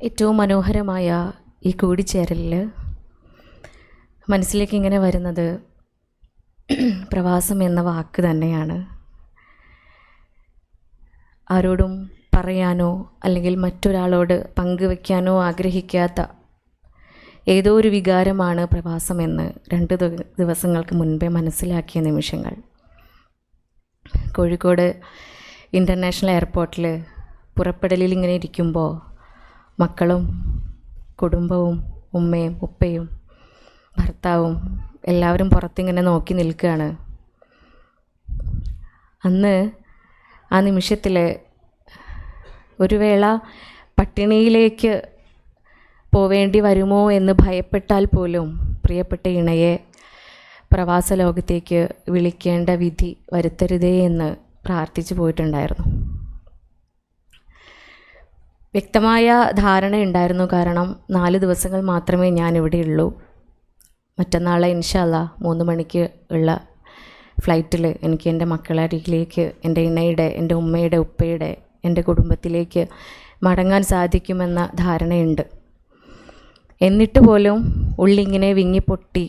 ഏറ്റവും മനോഹരമായ ഈ കൂടിച്ചേരലിൽ മനസ്സിലേക്ക് ഇങ്ങനെ വരുന്നത് പ്രവാസം എന്ന വാക്ക് തന്നെയാണ്. ആരോടും പറയാനോ അല്ലെങ്കിൽ മറ്റൊരാളോട് പങ്കുവയ്ക്കാനോ ആഗ്രഹിക്കാത്ത ഏതോ ഒരു വികാരമാണ് പ്രവാസമെന്ന് 2 ദിവസങ്ങൾക്ക് മുൻപേ മനസ്സിലാക്കിയ നിമിഷങ്ങൾ. കോഴിക്കോട് ഇൻ്റർനാഷണൽ എയർപോർട്ടിൽ പുറപ്പെടലിൽ ഇങ്ങനെ ഇരിക്കുമ്പോൾ മക്കളും കുടുംബവും ഉമ്മയും ഉപ്പയും ഭർത്താവും എല്ലാവരും പുറത്തിങ്ങനെ നോക്കി നിൽക്കുകയാണ്. അന്ന് ആ നിമിഷത്തിൽ ഒരു വേള പട്ടിണിയിലേക്ക് പോവേണ്ടി വരുമോ എന്ന് ഭയപ്പെട്ടാൽ പോലും പ്രിയപ്പെട്ട ഇണയെ പ്രവാസ ലോകത്തേക്ക് വിളിക്കേണ്ട വിധി വരുത്തരുതേ എന്ന് പ്രാർത്ഥിച്ചു പോയിട്ടുണ്ടായിരുന്നു. വ്യക്തമായ ധാരണയുണ്ടായിരുന്നു. കാരണം 4 ദിവസങ്ങൾ മാത്രമേ ഞാനിവിടെ ഉള്ളൂ. മറ്റന്നാളെ ഇൻഷാ അല്ലാ 3 മണിക്ക് ഉള്ള ഫ്ലൈറ്റിൽ എനിക്ക് എൻ്റെ മക്കളെ അരികിലേക്ക്, എൻ്റെ ഇണയുടെ, എൻ്റെ ഉമ്മയുടെ, ഉപ്പയുടെ, എൻ്റെ കുടുംബത്തിലേക്ക് മടങ്ങാൻ സാധിക്കുമെന്ന ധാരണയുണ്ട്. എന്നിട്ട് പോലും ഉള്ളിങ്ങനെ വിങ്ങിപ്പൊട്ടി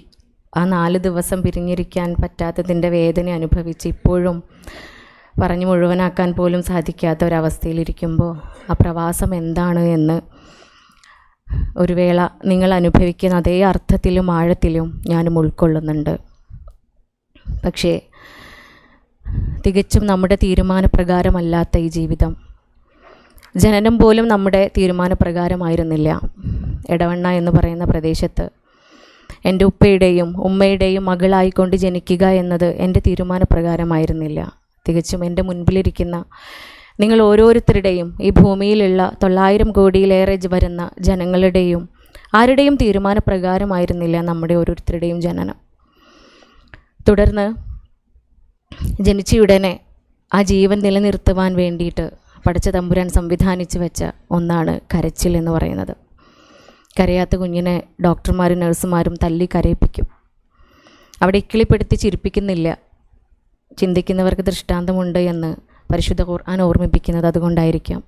ആ 4 ദിവസം പിരിഞ്ഞിരിക്കാൻ പറ്റാത്തതിൻ്റെ വേദന അനുഭവിച്ച് ഇപ്പോഴും പറഞ്ഞു മുഴുവനാക്കാൻ പോലും സാധിക്കാത്ത ഒരവസ്ഥയിലിരിക്കുമ്പോൾ ആ പ്രവാസം എന്താണ് എന്ന് ഒരു വേള നിങ്ങൾ അനുഭവിക്കുന്ന അതേ അർത്ഥത്തിലും ആഴത്തിലും ഞാനും ഉൾക്കൊള്ളുന്നുണ്ട്. പക്ഷേ തികച്ചും നമ്മുടെ തീരുമാനപ്രകാരമല്ലാത്ത ഈ ജീവിതം, ജനനം പോലും നമ്മുടെ തീരുമാനപ്രകാരമായിരുന്നില്ല. എടവണ്ണ എന്ന് പറയുന്ന പ്രദേശത്ത് എൻ്റെ ഉപ്പയുടെയും ഉമ്മയുടെയും മകളായിക്കൊണ്ട് ജനിക്കുക എന്നത് എൻ്റെ തീരുമാനപ്രകാരമായിരുന്നില്ല. തികച്ചും എൻ്റെ മുൻപിലിരിക്കുന്ന നിങ്ങൾ ഓരോരുത്തരുടെയും, ഈ ഭൂമിയിലുള്ള 900 കോടിയിലേറെ വരുന്ന ജനങ്ങളുടെയും ആരുടെയും തീരുമാനപ്രകാരമായിരുന്നില്ല നമ്മുടെ ഓരോരുത്തരുടെയും ജനനം. തുടർന്ന് ജനിച്ചയുടനെ ആ ജീവൻ നിലനിർത്തുവാൻ വേണ്ടിയിട്ട് പടച്ച തമ്പുരാൻ സംവിധാനിച്ചു വെച്ച ഒന്നാണ് കരച്ചിൽ എന്ന് പറയുന്നത്. കരയാത്ത കുഞ്ഞിനെ ഡോക്ടർമാരും നഴ്സുമാരും തല്ലി കരയിപ്പിക്കും. അവിടെ ഇക്കിളിപ്പെടുത്തി ചിരിപ്പിക്കുന്നില്ല. ചിന്തിക്കുന്നവർക്ക് ദൃഷ്ടാന്തമുണ്ട് എന്ന് പരിശുദ്ധ ഖുർആൻ ഓർമ്മിപ്പിക്കുന്നത് അതുകൊണ്ടായിരിക്കാം.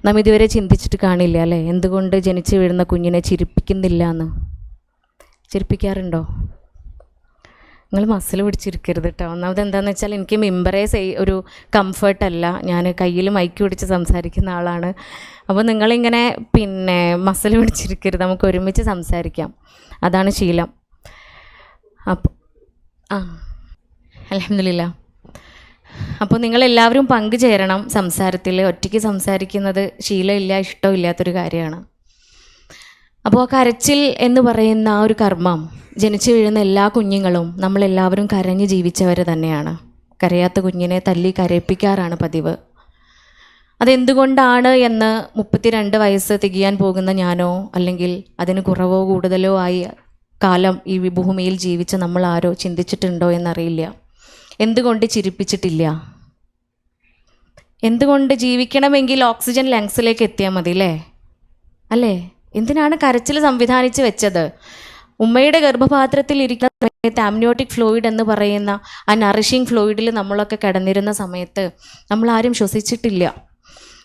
നാം ഇതുവരെ ചിന്തിച്ചിട്ട് കാണില്ല അല്ലേ, എന്തുകൊണ്ട് ജനിച്ചു വീഴുന്ന കുഞ്ഞിനെ ചിരിപ്പിക്കുന്നില്ല എന്ന്. ചിരിപ്പിക്കാറുണ്ടോ? നിങ്ങൾ മസിൽ പിടിച്ചിരിക്കരുത് കേട്ടോ. ഒന്നാമത് എന്താണെന്ന് വെച്ചാൽ എനിക്ക് മിമ്പറേ ഒരു കംഫർട്ടല്ല. ഞാൻ കയ്യിൽ മൈക്ക് പിടിച്ച് സംസാരിക്കുന്ന ആളാണ്. അപ്പോൾ നിങ്ങളിങ്ങനെ മസിൽ പിടിച്ചിരിക്കരുത്, നമുക്ക് ഒരുമിച്ച് സംസാരിക്കാം. അതാണ് ശീലം. അപ്പോൾ അൽഹംദുലില്ലാ. അപ്പോൾ നിങ്ങളെല്ലാവരും പങ്കുചേരണം സംസാരത്തിൽ. ഒറ്റയ്ക്ക് സംസാരിക്കുന്നത് ശീലമില്ല, ഇഷ്ടമില്ലാത്തൊരു കാര്യമാണ്. അപ്പോൾ ആ കരച്ചിൽ എന്ന് പറയുന്ന ആ ഒരു കർമ്മം, ജനിച്ചു വീഴുന്ന എല്ലാ കുഞ്ഞുങ്ങളും നമ്മളെല്ലാവരും കരഞ്ഞ് ജീവിച്ചവർ തന്നെയാണ്. കരയാത്ത കുഞ്ഞിനെ തല്ലി കരയിപ്പിക്കാറാണ് പതിവ്. അതെന്തുകൊണ്ടാണ് എന്ന് 32 വയസ്സ് തികയാൻ പോകുന്ന ഞാനോ അല്ലെങ്കിൽ അതിന് കുറവോ കൂടുതലോ ആയി കാലം ഈ ഭൂമിയിൽ ജീവിച്ച നമ്മൾ ആരോ ചിന്തിച്ചിട്ടുണ്ടോ എന്നറിയില്ല. എന്തുകൊണ്ട് ചിരിപ്പിച്ചിട്ടില്ല? എന്തുകൊണ്ട് ജീവിക്കണമെങ്കിൽ ഓക്സിജൻ ലങ്സിലേക്ക് എത്തിയാൽ മതി അല്ലേ? എന്തിനാണ് കരച്ചിൽ സംവിധാനിച്ച് വെച്ചത്? ഉമ്മയുടെ ഗർഭപാത്രത്തിൽ ഇരിക്കുന്ന സമയത്ത് ആംനിയോട്ടിക് ഫ്ലൂയിഡ് എന്ന് പറയുന്ന ആ നറിഷിങ് ഫ്ലൂയിഡിൽ നമ്മളൊക്കെ കിടന്നിരുന്ന സമയത്ത് നമ്മളാരും ശ്വസിച്ചിട്ടില്ല.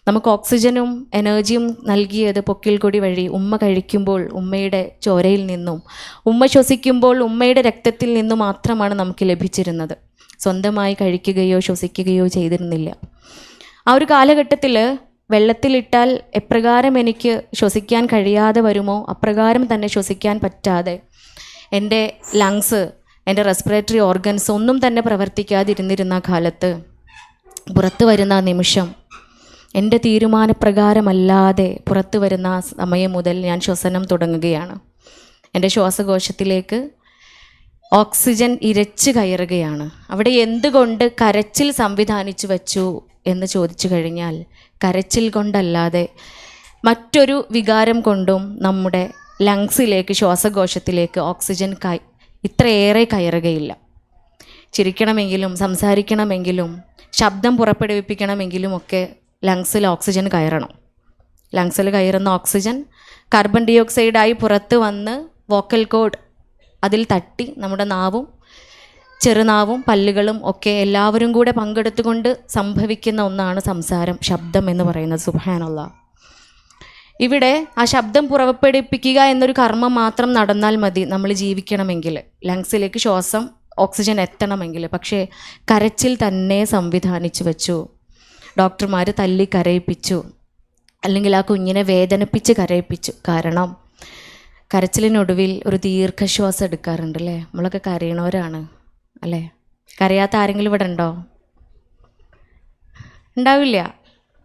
നമുക്ക് ഓക്സിജനും എനർജിയും നൽകിയത് പൊക്കിൽ കൊടി വഴി ഉമ്മ കഴിക്കുമ്പോൾ ഉമ്മയുടെ ചോരയിൽ നിന്നും, ഉമ്മ ശ്വസിക്കുമ്പോൾ ഉമ്മയുടെ രക്തത്തിൽ നിന്നും മാത്രമാണ് നമുക്ക് ലഭിച്ചിരുന്നത്. സ്വന്തമായി കഴിക്കുകയോ ശ്വസിക്കുകയോ ചെയ്തിരുന്നില്ല. ആ ഒരു കാലഘട്ടത്തിൽ വെള്ളത്തിലിട്ടാൽ എപ്രകാരം എനിക്ക് ശ്വസിക്കാൻ കഴിയാതെ വരുമോ അപ്രകാരം തന്നെ ശ്വസിക്കാൻ പറ്റാതെ എൻ്റെ ലങ്സ്, എൻ്റെ റെസ്പിറേറ്ററി ഓർഗൻസ് ഒന്നും തന്നെ പ്രവർത്തിക്കാതിരുന്നിരുന്ന കാലത്ത് പുറത്തു വരുന്ന നിമിഷം എൻ്റെ തീരുമാനപ്രകാരമല്ലാതെ പുറത്തു വരുന്ന സമയം മുതൽ ഞാൻ ശ്വസനം തുടങ്ങുകയാണ്. എൻ്റെ ശ്വാസകോശത്തിലേക്ക് ഓക്സിജൻ ഇരച്ചു കയറുകയാണ്. അവിടെ എന്തുകൊണ്ട് കരച്ചിൽ സംവിധാനിച്ചു വച്ചു എന്ന് ചോദിച്ചു കഴിഞ്ഞാൽ, കരച്ചിൽ കൊണ്ടല്ലാതെ മറ്റൊരു വികാരം കൊണ്ടും നമ്മുടെ ലങ്സിലേക്ക്, ശ്വാസകോശത്തിലേക്ക് ഓക്സിജൻ ഇത്രയേറെ കയറുകയില്ല. ചിരിക്കണമെങ്കിലും സംസാരിക്കണമെങ്കിലും ശബ്ദം പുറപ്പെടുവിപ്പിക്കണമെങ്കിലും ഒക്കെ ലങ്സിൽ ഓക്സിജൻ കയറണം. ലങ്സിൽ കയറുന്ന ഓക്സിജൻ കാർബൺ ഡൈ ഓക്സൈഡായി പുറത്ത് വന്ന് വോക്കൽ കോഡ് അതിൽ തട്ടി നമ്മുടെ നാവും ചെറുനാവും പല്ലുകളും ഒക്കെ എല്ലാവരും കൂടെ പങ്കെടുത്തുകൊണ്ട് സംഭവിക്കുന്ന ഒന്നാണ് സംസാരം, ശബ്ദം എന്ന് പറയുന്നത്. സുബ്ഹാനല്ലാഹ്. ഇവിടെ ആ ശബ്ദം പുറപ്പെടുപ്പിക്കുക എന്നൊരു കർമ്മം മാത്രം നടന്നാൽ മതി നമ്മൾ ജീവിക്കണമെങ്കിൽ, ലങ്സിലേക്ക് ഓക്സിജൻ എത്തണമെങ്കിൽ. പക്ഷേ കരച്ചിൽ തന്നെ സംവിധാനിച്ചു വെച്ചു. ഡോക്ടർമാർ തല്ലി കരയിപ്പിച്ചു, അല്ലെങ്കിൽ ആ കുഞ്ഞിനെ വേദനിപ്പിച്ച് കരയിപ്പിച്ചു. കാരണം കരച്ചിലിനൊടുവിൽ ഒരു ദീർഘശ്വാസം എടുക്കാറുണ്ട് അല്ലേ? നമ്മളൊക്കെ കരയണവരാണ് അല്ലേ? കരയാത്ത ആരെങ്കിലും ഇവിടെ ഉണ്ടോ? ഉണ്ടാവില്ല.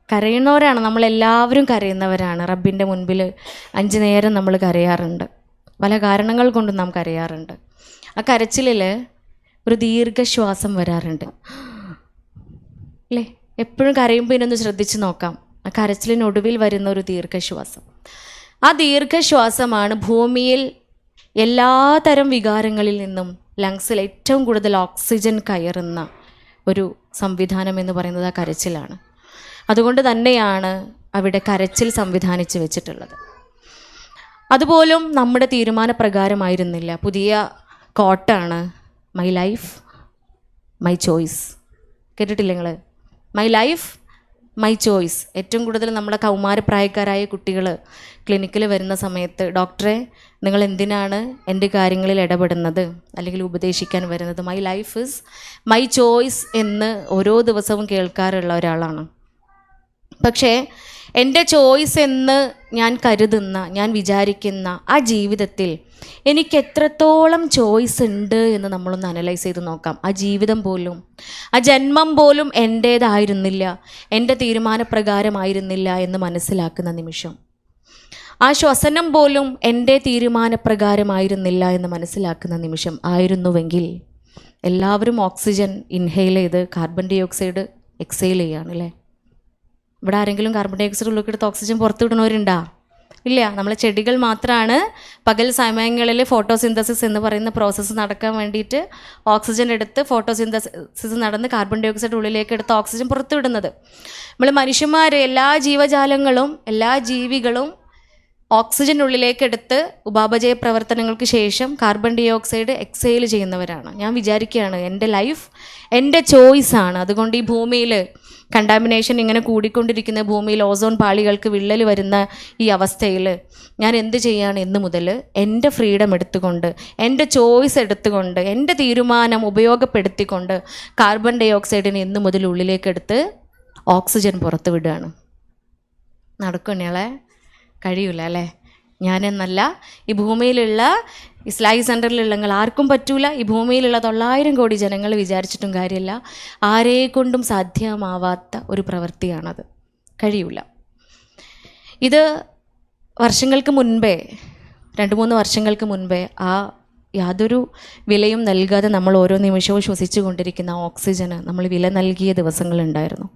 കരയുന്നവരാണ്. നമ്മളെല്ലാവരും കരയുന്നവരാണ്. റബ്ബിൻ്റെ മുൻപിൽ 5 നേരം നമ്മൾ കരയാറുണ്ട്. പല കാരണങ്ങൾ കൊണ്ടും നാം കരയാറുണ്ട്. ആ കരച്ചിലിൽ ഒരു ദീർഘശ്വാസം വരാറുണ്ട് അല്ലേ? എപ്പോഴും കരയുമ്പോൾ ഇതിനൊന്ന് ശ്രദ്ധിച്ച് നോക്കാം. ആ കരച്ചിലിനൊടുവിൽ വരുന്ന ഒരു ദീർഘശ്വാസം. ആ ദീർഘശ്വാസമാണ് ഭൂമിയിൽ എല്ലാതരം വികാരങ്ങളിൽ നിന്നും ലങ്സിൽ ഏറ്റവും കൂടുതൽ ഓക്സിജൻ കയറുന്ന ഒരു സംവിധാനം എന്ന് പറയുന്നത് ആ കരച്ചിലാണ്. അതുകൊണ്ട് തന്നെയാണ് അവിടെ കരച്ചിൽ സംവിധാനിച്ച് വെച്ചിട്ടുള്ളത്. അതുപോലും നമ്മുടെ തീരുമാനപ്രകാരമായിരുന്നില്ല. പുതിയ കോട്ടാണ് മൈ ലൈഫ് മൈ ചോയ്സ്. കേട്ടിട്ടില്ല നിങ്ങൾ? My life my choice. ഏറ്റവും കൂടുതൽ നമ്മുടെ കൗമാരപ്രായക്കാരായ കുട്ടികൾ ക്ലിനിക്കിൽ വരുന്ന സമയത്ത്, ഡോക്ടറെ നിങ്ങൾ എന്തിനാണ് എൻ്റെ കാര്യങ്ങളിൽ ഇടപെടുന്നത് അല്ലെങ്കിൽ ഉപദേശിക്കാൻ വരുന്നത്? My life is my choice എന്ന് ഓരോ ദിവസവും കേൾക്കാറുള്ള ഒരാളാണ്. പക്ഷേ എൻ്റെ ചോയ്സ് എന്ന് ഞാൻ കരുതുന്ന, ഞാൻ വിചാരിക്കുന്ന ആ ജീവിതത്തിൽ എനിക്ക് എത്രത്തോളം ചോയ്സ് ഉണ്ട് എന്ന് നമ്മളൊന്ന് അനലൈസ് ചെയ്ത് നോക്കാം. ആ ജീവിതം പോലും, ആ ജന്മം പോലും എൻ്റേതായിരുന്നില്ല, എൻ്റെ തീരുമാനപ്രകാരമായിരുന്നില്ല എന്ന് മനസ്സിലാക്കുന്ന നിമിഷം, ആ ശ്വസനം പോലും എൻ്റെ തീരുമാനപ്രകാരമായിരുന്നില്ല എന്ന് മനസ്സിലാക്കുന്ന നിമിഷം ആയിരുന്നുവെങ്കിൽ, എല്ലാവരും ഓക്സിജൻ ഇൻഹെയിൽ ചെയ്ത് കാർബൺ ഡൈ ഓക്സൈഡ് എക്സെയിൽ ചെയ്യുകയാണ് അല്ലേ? ഇവിടെ ആരെങ്കിലും കാർബൺ ഡൈ ഓക്സൈഡ് ഉള്ളിലെടുത്ത് ഓക്സിജൻ പുറത്തു വിടുന്നവരുണ്ടാ? ഇല്ല. നമ്മളെ ചെടികൾ മാത്രമാണ് പകൽ സമയങ്ങളിൽ ഫോട്ടോസിന്തസിസ് എന്ന് പറയുന്ന പ്രോസസ്സ് നടക്കാൻ വേണ്ടിയിട്ട് ഓക്സിജൻ എടുത്ത് ഫോട്ടോസിന്തസിസ് നടന്ന് കാർബൺ ഡൈ ഓക്സൈഡ് ഉള്ളിലേക്ക് എടുത്ത് ഓക്സിജൻ പുറത്തു വിടുന്നത്. നമ്മൾ മനുഷ്യന്മാർ, എല്ലാ ജീവജാലങ്ങളും, എല്ലാ ജീവികളും ഓക്സിജൻ ഉള്ളിലേക്ക് എടുത്ത് ഉപാപചയ പ്രവർത്തനങ്ങൾക്ക് ശേഷം കാർബൺ ഡൈ ഓക്സൈഡ് എക്സെയിൽ ചെയ്യുന്നവരാണ്. ഞാൻ വിചാരിക്കുകയാണ് എൻ്റെ ലൈഫ് എൻ്റെ ചോയ്സാണ്. അതുകൊണ്ട് ഈ ഭൂമിയിൽ കണ്ടാമിനേഷൻ ഇങ്ങനെ കൂടിക്കൊണ്ടിരിക്കുന്ന ഭൂമിയിൽ ഓസോൺ പാളികൾക്ക് വിള്ളൽ വരുന്ന ഈ അവസ്ഥയിൽ ഞാൻ എന്ത് ചെയ്യാണ്? എന്ന് മുതൽ എൻ്റെ ഫ്രീഡം എടുത്തുകൊണ്ട്, എൻ്റെ ചോയ്സ് എടുത്തുകൊണ്ട്, എൻ്റെ തീരുമാനം ഉപയോഗപ്പെടുത്തിക്കൊണ്ട് കാർബൺ ഡൈ ഓക്സൈഡിനെ എന്ന് മുതൽ ഉള്ളിലേക്കെടുത്ത് ഓക്സിജൻ പുറത്ത് വിടുകയാണ്. നടക്കുന്നെയാളെ കഴിയൂല അല്ലേ? ഞാനെന്നല്ല, ഈ ഭൂമിയിലുള്ള ഇസ്ലാഹി സെൻറ്ററിലുള്ള നിങ്ങൾ ആർക്കും പറ്റൂല. ഈ ഭൂമിയിലുള്ള 900 കോടി ജനങ്ങൾ വിചാരിച്ചിട്ടും കാര്യമില്ല. ആരെക്കൊണ്ടും സാധ്യമാവാത്ത ഒരു പ്രവൃത്തിയാണത്. കഴിയൂല. ഇത് വർഷങ്ങൾക്ക് മുൻപേ, 2-3 വർഷങ്ങൾക്ക് മുൻപേ, ആ യാതൊരു വിലയും നൽകാതെ നമ്മൾ ഓരോ നിമിഷവും ശ്വസിച്ചു കൊണ്ടിരിക്കുന്ന ഓക്സിജന് നമ്മൾ വില നൽകിയ ദിവസങ്ങളുണ്ടായിരുന്നു.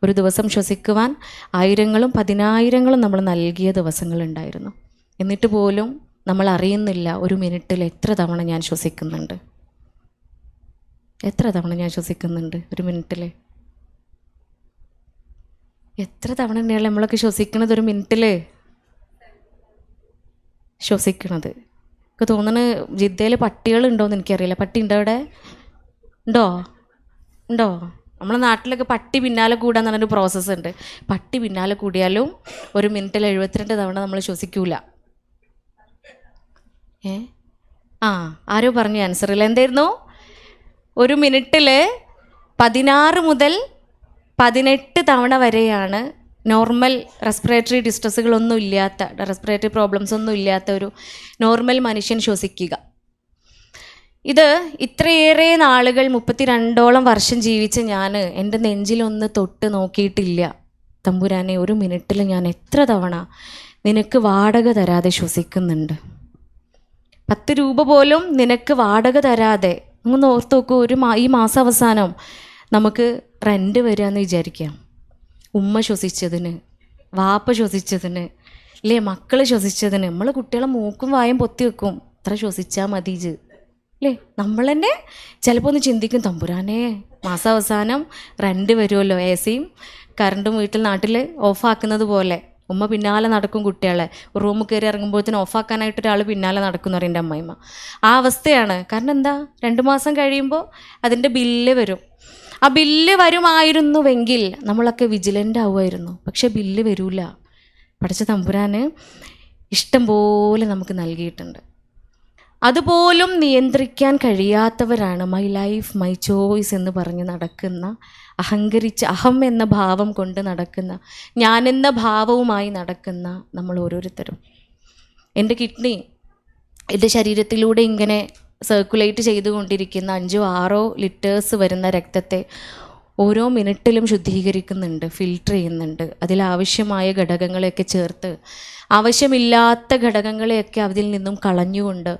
ഒരു ദിവസം ശ്വസിക്കുവാൻ 1000-ങ്ങളും 10,000-ങ്ങളും നമ്മൾ നൽകിയ ദിവസങ്ങളുണ്ടായിരുന്നു. എന്നിട്ട് പോലും നമ്മൾ അറിയുന്നില്ല ഒരു മിനിറ്റിൽ എത്ര തവണ ഞാൻ ശ്വസിക്കുന്നുണ്ട്. എത്ര തവണ ഞാൻ ശ്വസിക്കുന്നുണ്ട് ഒരു മിനിറ്റിൽ? എത്ര തവണ തന്നെയാണ് നമ്മളൊക്കെ ശ്വസിക്കണത് ഒരു മിനിറ്റിൽ? ശ്വസിക്കണത് എനിക്ക് തോന്നുന്നു ജിദ്ദയിൽ പട്ടികളുണ്ടോയെന്ന് എനിക്കറിയില്ല. പട്ടി ഉണ്ടോ അവിടെ? ഉണ്ടോ? നമ്മുടെ നാട്ടിലൊക്കെ പട്ടി പിന്നാലെ കൂടാന്ന് പറഞ്ഞൊരു പ്രോസസ്സ് ഉണ്ട്. പട്ടി പിന്നാലെ കൂടിയാലും ഒരു മിനിറ്റിൽ 72 തവണ നമ്മൾ ശ്വസിക്കൂല. ആരോ പറഞ്ഞു ആൻസറില്ല. എന്തായിരുന്നു? ഒരു മിനിറ്റിൽ 16 മുതൽ 18 തവണ വരെയാണ് നോർമൽ റെസ്പിറേറ്ററി ഡിസ്ട്രസ്സുകളൊന്നും ഇല്ലാത്ത, റെസ്പിറേറ്ററി പ്രോബ്ലംസ് ഒന്നും ഇല്ലാത്ത ഒരു നോർമൽ മനുഷ്യൻ ശ്വസിക്കുക. ഇത് ഇത്രയേറെ നാളുകൾ 32ഓളം വർഷം ജീവിച്ച് ഞാൻ എൻ്റെ നെഞ്ചിലൊന്ന് തൊട്ട് നോക്കിയിട്ടില്ല. തമ്പുരാനെ, ഒരു മിനിറ്റിൽ ഞാൻ എത്ര തവണ നിനക്ക് വാടക തരാതെ ശ്വസിക്കുന്നുണ്ട്? 10 രൂപ പോലും നിനക്ക് വാടക തരാതെ, ഒന്ന് ഓർത്ത് നോക്കൂ. ഈ മാസാവസാനം നമുക്ക് റെൻ്റ് വരികയെന്ന് വിചാരിക്കാം. ഉമ്മ ശ്വസിച്ചതിന്, വാപ്പ ശ്വസിച്ചതിന്, അല്ലേ മക്കൾ ശ്വസിച്ചതിന്. നമ്മൾ കുട്ടികളെ മൂക്കും വായും പൊത്തി വെക്കും, അത്ര ശ്വസിച്ചാൽ മതി അല്ലേ? നമ്മൾ തന്നെ ചിലപ്പോൾ ഒന്ന് ചിന്തിക്കും, തമ്പുരാനെ മാസാവസാനം റെൻ്റ് വരുമല്ലോ, AC-യും കറണ്ടും വീട്ടിൽ നാട്ടിൽ ഓഫാക്കുന്നത് പോലെ ഉമ്മ പിന്നാലെ നടക്കും. കുട്ടികളെ റൂമിൽ കയറി ഇറങ്ങുമ്പോഴത്തേനും ഓഫാക്കാനായിട്ട് ഒരാൾ പിന്നാലെ നടക്കും പറയും എൻ്റെ അമ്മായിമ്മ. ആ അവസ്ഥയാണ്. കാരണം എന്താ? 2 മാസം കഴിയുമ്പോൾ അതിൻ്റെ ബില്ല് വരും. ആ ബില്ല് വരുമായിരുന്നുവെങ്കിൽ നമ്മളൊക്കെ വിജിലൻ്റ് ആവുമായിരുന്നു. പക്ഷെ ബില്ല് വരില്ല. പഠിച്ച തമ്പുരാന് ഇഷ്ടം പോലെ നമുക്ക് നൽകിയിട്ടുണ്ട്. അതുപോലും നിയന്ത്രിക്കാൻ കഴിയാത്തവരാണ് മൈ ലൈഫ് മൈ ചോയ്സ് എന്ന് പറഞ്ഞ് നടക്കുന്ന, അഹങ്കരിച്ച് അഹം എന്ന ഭാവം കൊണ്ട് നടക്കുന്ന, ഞാനെന്ന ഭാവവുമായി നടക്കുന്ന നമ്മൾ ഓരോരുത്തരും. എൻ്റെ കിഡ്നി എൻ്റെ ശരീരത്തിലൂടെ ഇങ്ങനെ സർക്കുലേറ്റ് ചെയ്തുകൊണ്ടിരിക്കുന്ന 5-6 ലിറ്റേഴ്സ് വരുന്ന രക്തത്തെ ഓരോ മിനിറ്റിലും ശുദ്ധീകരിക്കുന്നുണ്ട്, ഫിൽട്ടർ ചെയ്യുന്നുണ്ട്. അതിലാവശ്യമായ ഘടകങ്ങളെയൊക്കെ ചേർത്ത് ആവശ്യമില്ലാത്ത ഘടകങ്ങളെയൊക്കെ അതിൽ നിന്നും കളഞ്ഞുകൊണ്ട്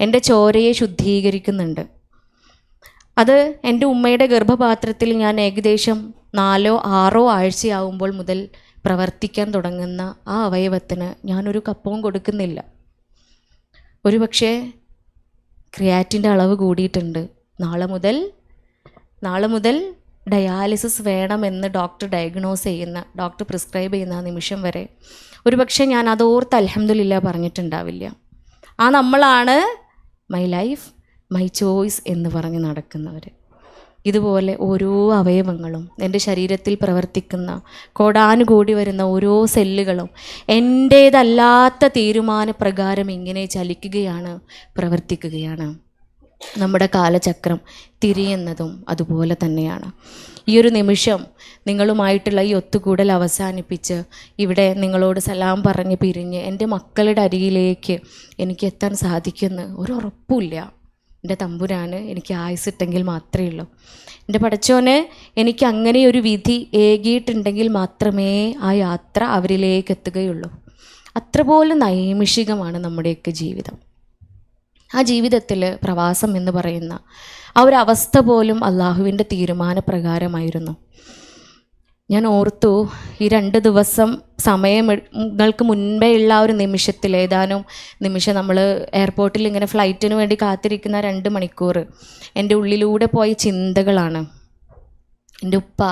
എൻ്റെ ചോരയെ ശുദ്ധീകരിക്കുന്നുണ്ട്. അത് എൻ്റെ ഉമ്മയുടെ ഗർഭപാത്രത്തിൽ ഞാൻ ഏകദേശം 4-6 ആഴ്ചയാവുമ്പോൾ മുതൽ പ്രവർത്തിക്കാൻ തുടങ്ങുന്ന ആ അവയവത്തിന് ഞാനൊരു കപ്പവും കൊടുക്കുന്നില്ല. ഒരുപക്ഷെ ക്രിയാറ്റിൻ്റെ അളവ് കൂടിയിട്ടുണ്ട്. നാളെ മുതൽ ഡയാലിസിസ് വേണമെന്ന് ഡോക്ടർ ഡയഗ്നോസ് ചെയ്യുന്ന, ഡോക്ടർ പ്രിസ്ക്രൈബ് ചെയ്യുന്ന ആ നിമിഷം വരെ ഒരുപക്ഷെ ഞാൻ അതോർത്ത് അൽഹംദുലില്ലാ പറഞ്ഞിട്ടുണ്ടാവില്ല. ആ നമ്മളാണ് മൈ ലൈഫ് മൈ ചോയ്സ് എന്ന് പറഞ്ഞ് നടക്കുന്നവർ. ഇതുപോലെ ഓരോ അവയവങ്ങളും, എൻ്റെ ശരീരത്തിൽ പ്രവർത്തിക്കുന്ന കോടാനുകൂടി വരുന്ന ഓരോ സെല്ലുകളും എൻ്റേതല്ലാത്ത തീരുമാനപ്രകാരം ഇങ്ങനെ ചലിക്കുകയാണ്, പ്രവർത്തിക്കുകയാണ്. നമ്മുടെ കാലചക്രം തിരിയുന്നതും അതുപോലെ തന്നെയാണ്. ഈ ഒരു നിമിഷം നിങ്ങളുമായിട്ടുള്ള ഈ ഒത്തുകൂടൽ അവസാനിപ്പിച്ച് ഇവിടെ നിങ്ങളോട് സലാം പറഞ്ഞ് പിരിഞ്ഞ് എൻ്റെ മക്കളുടെ അരികിലേക്ക് എനിക്ക് എത്താൻ സാധിക്കുമെന്ന് ഒരു ഉറപ്പുമില്ല. എൻ്റെ തമ്പുരാന് എനിക്ക് ആയുസിട്ടെങ്കിൽ മാത്രമേ ഉള്ളൂ. എൻ്റെ പടച്ചോന് എനിക്ക് അങ്ങനെ ഒരു വിധി ഏകിയിട്ടുണ്ടെങ്കിൽ മാത്രമേ ആ യാത്ര അവരിലേക്ക് എത്തുകയുള്ളൂ. അത്ര പോലും നൈമിഷികമാണ് നമ്മുടെയൊക്കെ ജീവിതം. ആ ജീവിതത്തിൽ പ്രവാസം എന്ന് പറയുന്ന ആ ഒരു അവസ്ഥ പോലും അള്ളാഹുവിൻ്റെ തീരുമാനപ്രകാരമായിരുന്നു. ഞാൻ ഓർത്തു, ഈ 2 ദിവസം സമയങ്ങൾക്ക് മുൻപേ ഉള്ള ഒരു നിമിഷത്തിൽ, ഏതാനും നിമിഷം നമ്മൾ എയർപോർട്ടിൽ ഇങ്ങനെ ഫ്ലൈറ്റിന് വേണ്ടി കാത്തിരിക്കുന്ന 2 മണിക്കൂർ എൻ്റെ ഉള്ളിലൂടെ പോയ ചിന്തകളാണ്. എൻ്റെ ഉപ്പ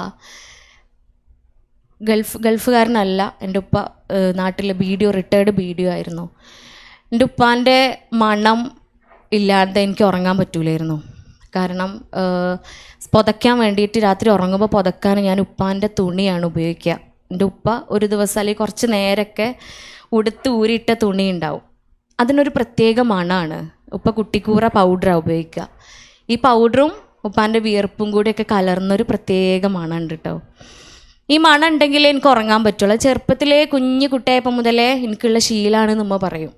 ഗൾഫുകാരനല്ല. എൻ്റെ ഉപ്പ നാട്ടിലെ റിട്ടയർഡ് BDO ആയിരുന്നു. എൻ്റെ ഉപ്പാൻ്റെ മണം ഇല്ലാതെ എനിക്ക് ഉറങ്ങാൻ പറ്റൂലായിരുന്നു. കാരണം പുതയ്ക്കാൻ വേണ്ടിയിട്ട് രാത്രി ഉറങ്ങുമ്പോൾ പുതക്കാൻ ഞാൻ ഉപ്പാൻ്റെ തുണിയാണ് ഉപയോഗിക്കുക. എൻ്റെ ഉപ്പ ഒരു ദിവസം അല്ലെങ്കിൽ കുറച്ച് നേരമൊക്കെ ഊരിയിട്ട തുണി ഉണ്ടാവും. അതിനൊരു പ്രത്യേക മണമാണ്. ഉപ്പ കുട്ടിക്കൂറ പൗഡറാണ് ഉപയോഗിക്കുക. ഈ പൗഡറും ഉപ്പാൻ്റെ വിയർപ്പും കൂടിയൊക്കെ കലർന്നൊരു പ്രത്യേക മണമുണ്ട് കേട്ടോ. ഈ മണം ഉണ്ടെങ്കിലേ എനിക്ക് ഉറങ്ങാൻ പറ്റുള്ളൂ. ചെറുപ്പത്തിലേ കുഞ്ഞു കുട്ടിയായപ്പോൾ മുതലേ എനിക്കുള്ള ശീലമാണെന്ന് ഉമ്മ പറയും.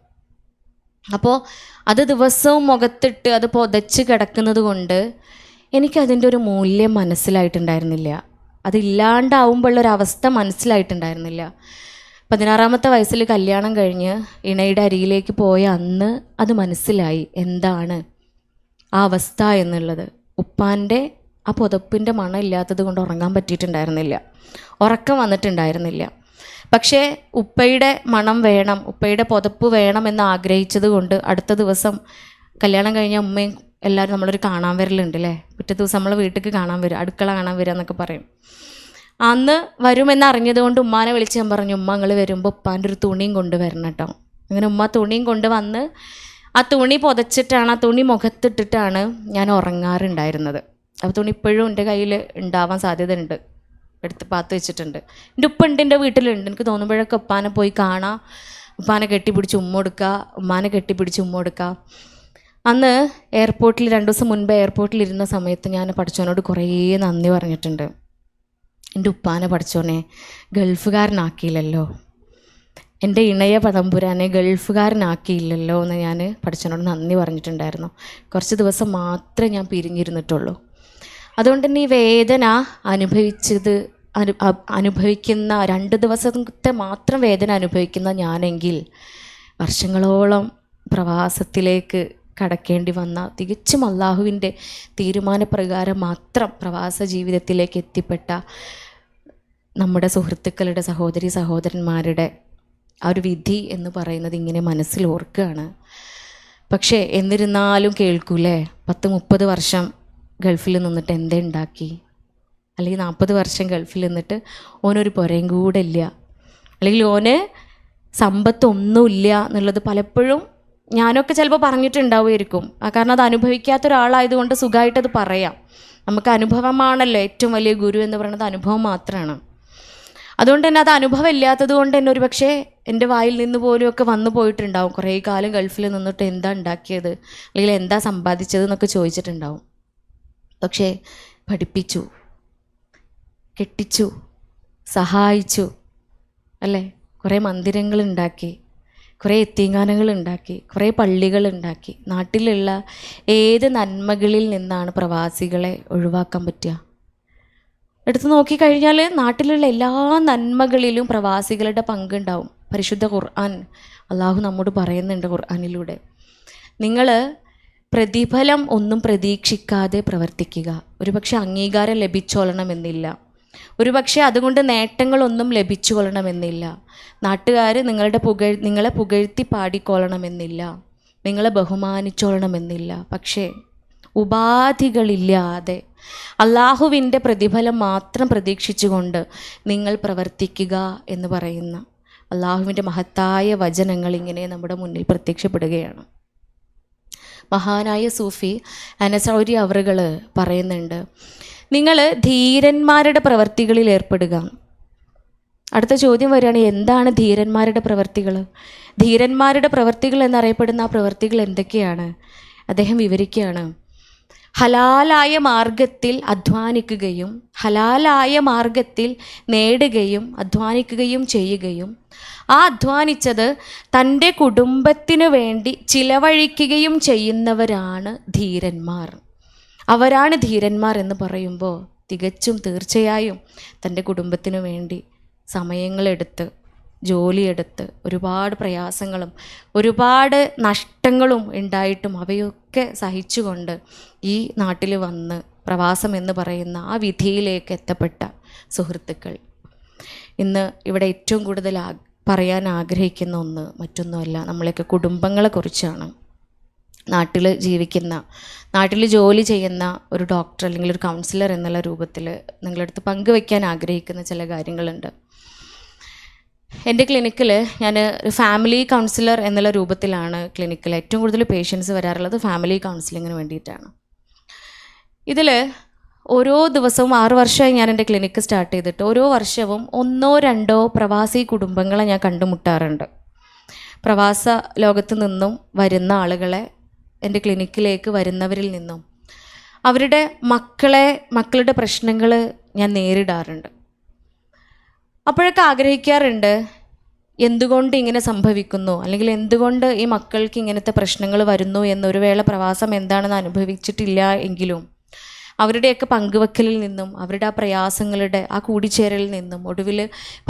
അപ്പോൾ അത് ദിവസവും മുഖത്തിട്ട് അത് പുതച്ച് കിടക്കുന്നത് കൊണ്ട് എനിക്കതിൻ്റെ ഒരു മൂല്യം മനസ്സിലായിട്ടുണ്ടായിരുന്നില്ല. അതില്ലാണ്ടാവുമ്പോഴുള്ളൊരവസ്ഥ മനസ്സിലായിട്ടുണ്ടായിരുന്നില്ല. 16-ാമത്തെ വയസ്സിൽ കല്യാണം കഴിഞ്ഞ് ഇണയുടെ അരികിലേക്ക് പോയ അന്ന് അത് മനസ്സിലായി എന്താണ് ആ അവസ്ഥ എന്നുള്ളത്. ഉപ്പാൻ്റെ ആ പുതപ്പിൻ്റെ മണം ഇല്ലാത്തത് കൊണ്ട് ഉറങ്ങാൻ പറ്റിയിട്ടുണ്ടായിരുന്നില്ല, ഉറക്കം വന്നിട്ടുണ്ടായിരുന്നില്ല. പക്ഷേ ഉപ്പയുടെ മണം വേണം, ഉപ്പയുടെ പുതപ്പ് വേണം എന്ന് ആഗ്രഹിച്ചത് കൊണ്ട് അടുത്ത ദിവസം കല്യാണം കഴിഞ്ഞ ഉമ്മയും എല്ലാവരും നമ്മളൊരു കാണാൻ വരലുണ്ട് അല്ലേ. പിറ്റേ ദിവസം നമ്മൾ വീട്ടിലേക്ക് കാണാൻ വരും, അടുക്കള കാണാൻ വരിക എന്നൊക്കെ പറയും. അന്ന് വരുമെന്ന് അറിഞ്ഞത് കൊണ്ട് ഉമ്മാനെ വിളിച്ച് ഞാൻ പറഞ്ഞു, ഉമ്മ നിങ്ങൾ വരുമ്പോൾ ഉപ്പാൻ്റെ ഒരു തുണിയും കൊണ്ടുവരണം കേട്ടോ. അങ്ങനെ ഉമ്മ തുണിയും കൊണ്ട് വന്ന് ആ തുണി പുതച്ചിട്ടാണ്, ആ തുണി മുഖത്തിട്ടിട്ടാണ് ഞാൻ ഉറങ്ങാറുണ്ടായിരുന്നത്. അപ്പോൾ തുണി ഇപ്പോഴും എൻ്റെ കയ്യിൽ ഉണ്ടാവാൻ സാധ്യത ഉണ്ട്, എടുത്ത് പാത്ത് വെച്ചിട്ടുണ്ട്. എൻ്റെ ഉപ്പ ഉണ്ട്, എൻ്റെ വീട്ടിലുണ്ട്. എനിക്ക് തോന്നുമ്പോഴൊക്കെ ഉപ്പാനെ പോയി കാണാം, ഉപ്പാനെ കെട്ടിപ്പിടിച്ച് ഉമ്മ കൊടുക്കുക, ഉമ്മാനെ കെട്ടിപ്പിടിച്ച് ഉമ്മ കൊടുക്കുക. അന്ന് എയർപോർട്ടിൽ 2 ദിവസം മുൻപ് എയർപോർട്ടിലിരുന്ന സമയത്ത് ഞാൻ പഠിച്ചവനോട് കുറേ നന്ദി പറഞ്ഞിട്ടുണ്ട്. എൻ്റെ ഉപ്പാനെ പഠിച്ചോനെ ഗൾഫുകാരനാക്കിയില്ലല്ലോ, എൻ്റെ ഇണയ തമ്പുരാനെ ഗൾഫുകാരനാക്കിയില്ലല്ലോ എന്ന് ഞാൻ പഠിച്ചവനോട് നന്ദി പറഞ്ഞിട്ടുണ്ടായിരുന്നു. കുറച്ച് ദിവസം മാത്രമേ ഞാൻ പിരിഞ്ഞിരുന്നിട്ടുള്ളൂ. അതുകൊണ്ട് തന്നെ ഈ വേദന അനുഭവിക്കുന്ന 2 ദിവസത്തെ മാത്രം വേദന അനുഭവിക്കുന്ന ഞാനെങ്കിൽ വർഷങ്ങളോളം പ്രവാസത്തിലേക്ക് കടക്കേണ്ടി വന്ന, തികച്ചും അള്ളാഹുവിൻ്റെ തീരുമാനപ്രകാരം മാത്രം പ്രവാസ ജീവിതത്തിലേക്ക് എത്തിപ്പെട്ട നമ്മുടെ സുഹൃത്തുക്കളുടെ, സഹോദരന്മാരുടെ ആ ഒരു വിധി എന്ന് പറയുന്നത് ഇങ്ങനെ മനസ്സിൽ ഓർക്കുകയാണ്. പക്ഷേ എന്നിരുന്നാലും കേൾക്കൂലേ, 10-30 വർഷം ഗൾഫിൽ നിന്നിട്ട് എന്തേ ഉണ്ടാക്കി, അല്ലെങ്കിൽ 40 വർഷം ഗൾഫിൽ നിന്നിട്ട് ഓനൊരു പുരയും കൂടെ ഇല്ല, അല്ലെങ്കിൽ ഓന് സമ്പത്തൊന്നുമില്ല എന്നുള്ളത് പലപ്പോഴും ഞാനൊക്കെ ചിലപ്പോൾ പറഞ്ഞിട്ടുണ്ടാവുമായിരിക്കും. കാരണം അത് അനുഭവിക്കാത്ത ഒരാളായതുകൊണ്ട് സുഖമായിട്ടത് പറയാം. നമുക്ക് അനുഭവമാണല്ലോ ഏറ്റവും വലിയ ഗുരു എന്ന് പറയുന്നത്, അനുഭവം മാത്രമാണ്. അതുകൊണ്ട് തന്നെ അത് അനുഭവം ഇല്ലാത്തത് കൊണ്ട് തന്നെ ഒരു പക്ഷേ എൻ്റെ വായിൽ നിന്ന് പോലും ഒക്കെ വന്നു പോയിട്ടുണ്ടാവും. കുറേ കാലം ഗൾഫിൽ നിന്നിട്ട് എന്താ ഉണ്ടാക്കിയത് അല്ലെങ്കിൽ എന്താ സമ്പാദിച്ചത് എന്നൊക്കെ ചോദിച്ചിട്ടുണ്ടാവും. പക്ഷേ പഠിപ്പിച്ചു, കെട്ടിച്ചു, സഹായിച്ചു, അല്ലേ? കുറേ മന്ദിരങ്ങൾ ഉണ്ടാക്കി, കുറേ എത്തീങ്കാനകൾ ഉണ്ടാക്കി, കുറേ പള്ളികൾ ഉണ്ടാക്കി. നാട്ടിലുള്ള ഏത് നന്മകളിൽ നിന്നാണ് പ്രവാസികളെ ഒഴിവാക്കാൻ പറ്റുക? എടുത്തു നോക്കിക്കഴിഞ്ഞാൽ നാട്ടിലുള്ള എല്ലാ നന്മകളിലും പ്രവാസികളുടെ പങ്കുണ്ടാവും. പരിശുദ്ധ ഖുർആൻ അള്ളാഹു നമ്മോട് പറയുന്നുണ്ട് ഖുർആനിലൂടെ, നിങ്ങൾ പ്രതിഫലം ഒന്നും പ്രതീക്ഷിക്കാതെ പ്രവർത്തിക്കുക. ഒരുപക്ഷെ അംഗീകാരം ലഭിച്ചോളണമെന്നില്ല, ഒരുപക്ഷെ അതുകൊണ്ട് നേട്ടങ്ങളൊന്നും ലഭിച്ചു കൊള്ളണമെന്നില്ല, നാട്ടുകാർ നിങ്ങളെ പുകഴ്ത്തി പാടിക്കൊള്ളണമെന്നില്ല, നിങ്ങളെ ബഹുമാനിച്ചോളണമെന്നില്ല. പക്ഷേ ഉപാധികളില്ലാതെ അള്ളാഹുവിൻ്റെ പ്രതിഫലം മാത്രം പ്രതീക്ഷിച്ചുകൊണ്ട് നിങ്ങൾ പ്രവർത്തിക്കുക എന്ന് പറയുന്ന അള്ളാഹുവിൻ്റെ മഹത്തായ വചനങ്ങൾ ഇങ്ങനെ നമ്മുടെ മുന്നിൽ പ്രത്യക്ഷപ്പെടുകയാണ്. മഹാനായ സൂഫി അനസൗരി അവറുകൾ പറയുന്നുണ്ട്, നിങ്ങൾ ധീരന്മാരുടെ പ്രവർത്തികളിൽ ഏർപ്പെടുക. അടുത്ത ചോദ്യം വരികയാണ്, എന്താണ് ധീരന്മാരുടെ പ്രവർത്തികൾ? ധീരന്മാരുടെ പ്രവർത്തികൾ എന്നറിയപ്പെടുന്ന ആ പ്രവർത്തികൾ എന്തൊക്കെയാണ്? അദ്ദേഹം വിവരിക്കുകയാണ്, ഹലാലായ മാർഗത്തിൽ അധ്വാനിക്കുകയും ഹലാലായ മാർഗത്തിൽ നേടുകയും അധ്വാനിക്കുകയും ചെയ്യുകയും ആ അധ്വാനിച്ചത് തൻ്റെ കുടുംബത്തിനു വേണ്ടി ചിലവഴിക്കുകയും ചെയ്യുന്നവരാണ് ധീരന്മാർ. അവരാണ് ധീരന്മാർ എന്ന് പറയുമ്പോൾ തികച്ചും തീർച്ചയായും തൻ്റെ കുടുംബത്തിനു വേണ്ടി സമയങ്ങളെടുത്ത് ജോലിയെടുത്ത് ഒരുപാട് പ്രയാസങ്ങളും ഒരുപാട് നഷ്ടങ്ങളും ഉണ്ടായിട്ടും അവയൊക്കെ സഹിച്ചുകൊണ്ട് ഈ നാട്ടിൽ വന്ന് പ്രവാസം എന്ന് പറയുന്ന ആ വിധിയിലേക്ക് എത്തപ്പെട്ട സുഹൃത്തുക്കൾ. ഇന്ന് ഇവിടെ ഏറ്റവും കൂടുതൽ പറയാൻ ആഗ്രഹിക്കുന്ന ഒന്ന് മറ്റൊന്നുമല്ല, നമ്മളെയൊക്കെ കുടുംബങ്ങളെക്കുറിച്ചാണ്. നാട്ടിൽ ജീവിക്കുന്ന, നാട്ടിൽ ജോലി ചെയ്യുന്ന ഒരു ഡോക്ടർ അല്ലെങ്കിൽ ഒരു കൗൺസിലർ എന്നുള്ള രൂപത്തിൽ നിങ്ങളുടെ അടുത്ത് പങ്കുവയ്ക്കാൻ ആഗ്രഹിക്കുന്ന ചില കാര്യങ്ങളുണ്ട്. എൻ്റെ ക്ലിനിക്കിൽ ഞാൻ ഒരു ഫാമിലി കൗൺസിലർ എന്നുള്ള രൂപത്തിലാണ് ക്ലിനിക്കിൽ ഏറ്റവും കൂടുതൽ പേഷ്യൻസ് വരാറുള്ളത്. ഫാമിലി കൗൺസിലിങ്ങിന് വേണ്ടിയിട്ടാണ്. ഇതിൽ ഓരോ ദിവസവും 6 വർഷമായി ഞാൻ എൻ്റെ ക്ലിനിക്ക് സ്റ്റാർട്ട് ചെയ്തിട്ട് ഓരോ വർഷവും 1-2 പ്രവാസി കുടുംബങ്ങളെ ഞാൻ കണ്ടുമുട്ടാറുണ്ട്. പ്രവാസ ലോകത്ത് നിന്നും വരുന്ന ആളുകളെ എൻ്റെ ക്ലിനിക്കിലേക്ക് വരുന്നവരിൽ നിന്നും അവരുടെ മക്കളുടെ പ്രശ്നങ്ങൾ ഞാൻ നേരിടാറുണ്ട്. അപ്പോഴൊക്കെ ആഗ്രഹിക്കാറുണ്ട്, എന്തുകൊണ്ട് ഇങ്ങനെ സംഭവിക്കുന്നു, അല്ലെങ്കിൽ എന്തുകൊണ്ട് ഈ മക്കൾക്ക് ഇങ്ങനത്തെ പ്രശ്നങ്ങൾ വരുന്നു എന്നൊരു വേള പ്രവാസം എന്താണെന്ന് അനുഭവിച്ചിട്ടില്ല എങ്കിലും അവരുടെയൊക്കെ പങ്കുവെക്കലിൽ നിന്നും അവരുടെ ആ പ്രയാസങ്ങളുടെ ആ കൂടിച്ചേരലിൽ നിന്നും ഒടുവിൽ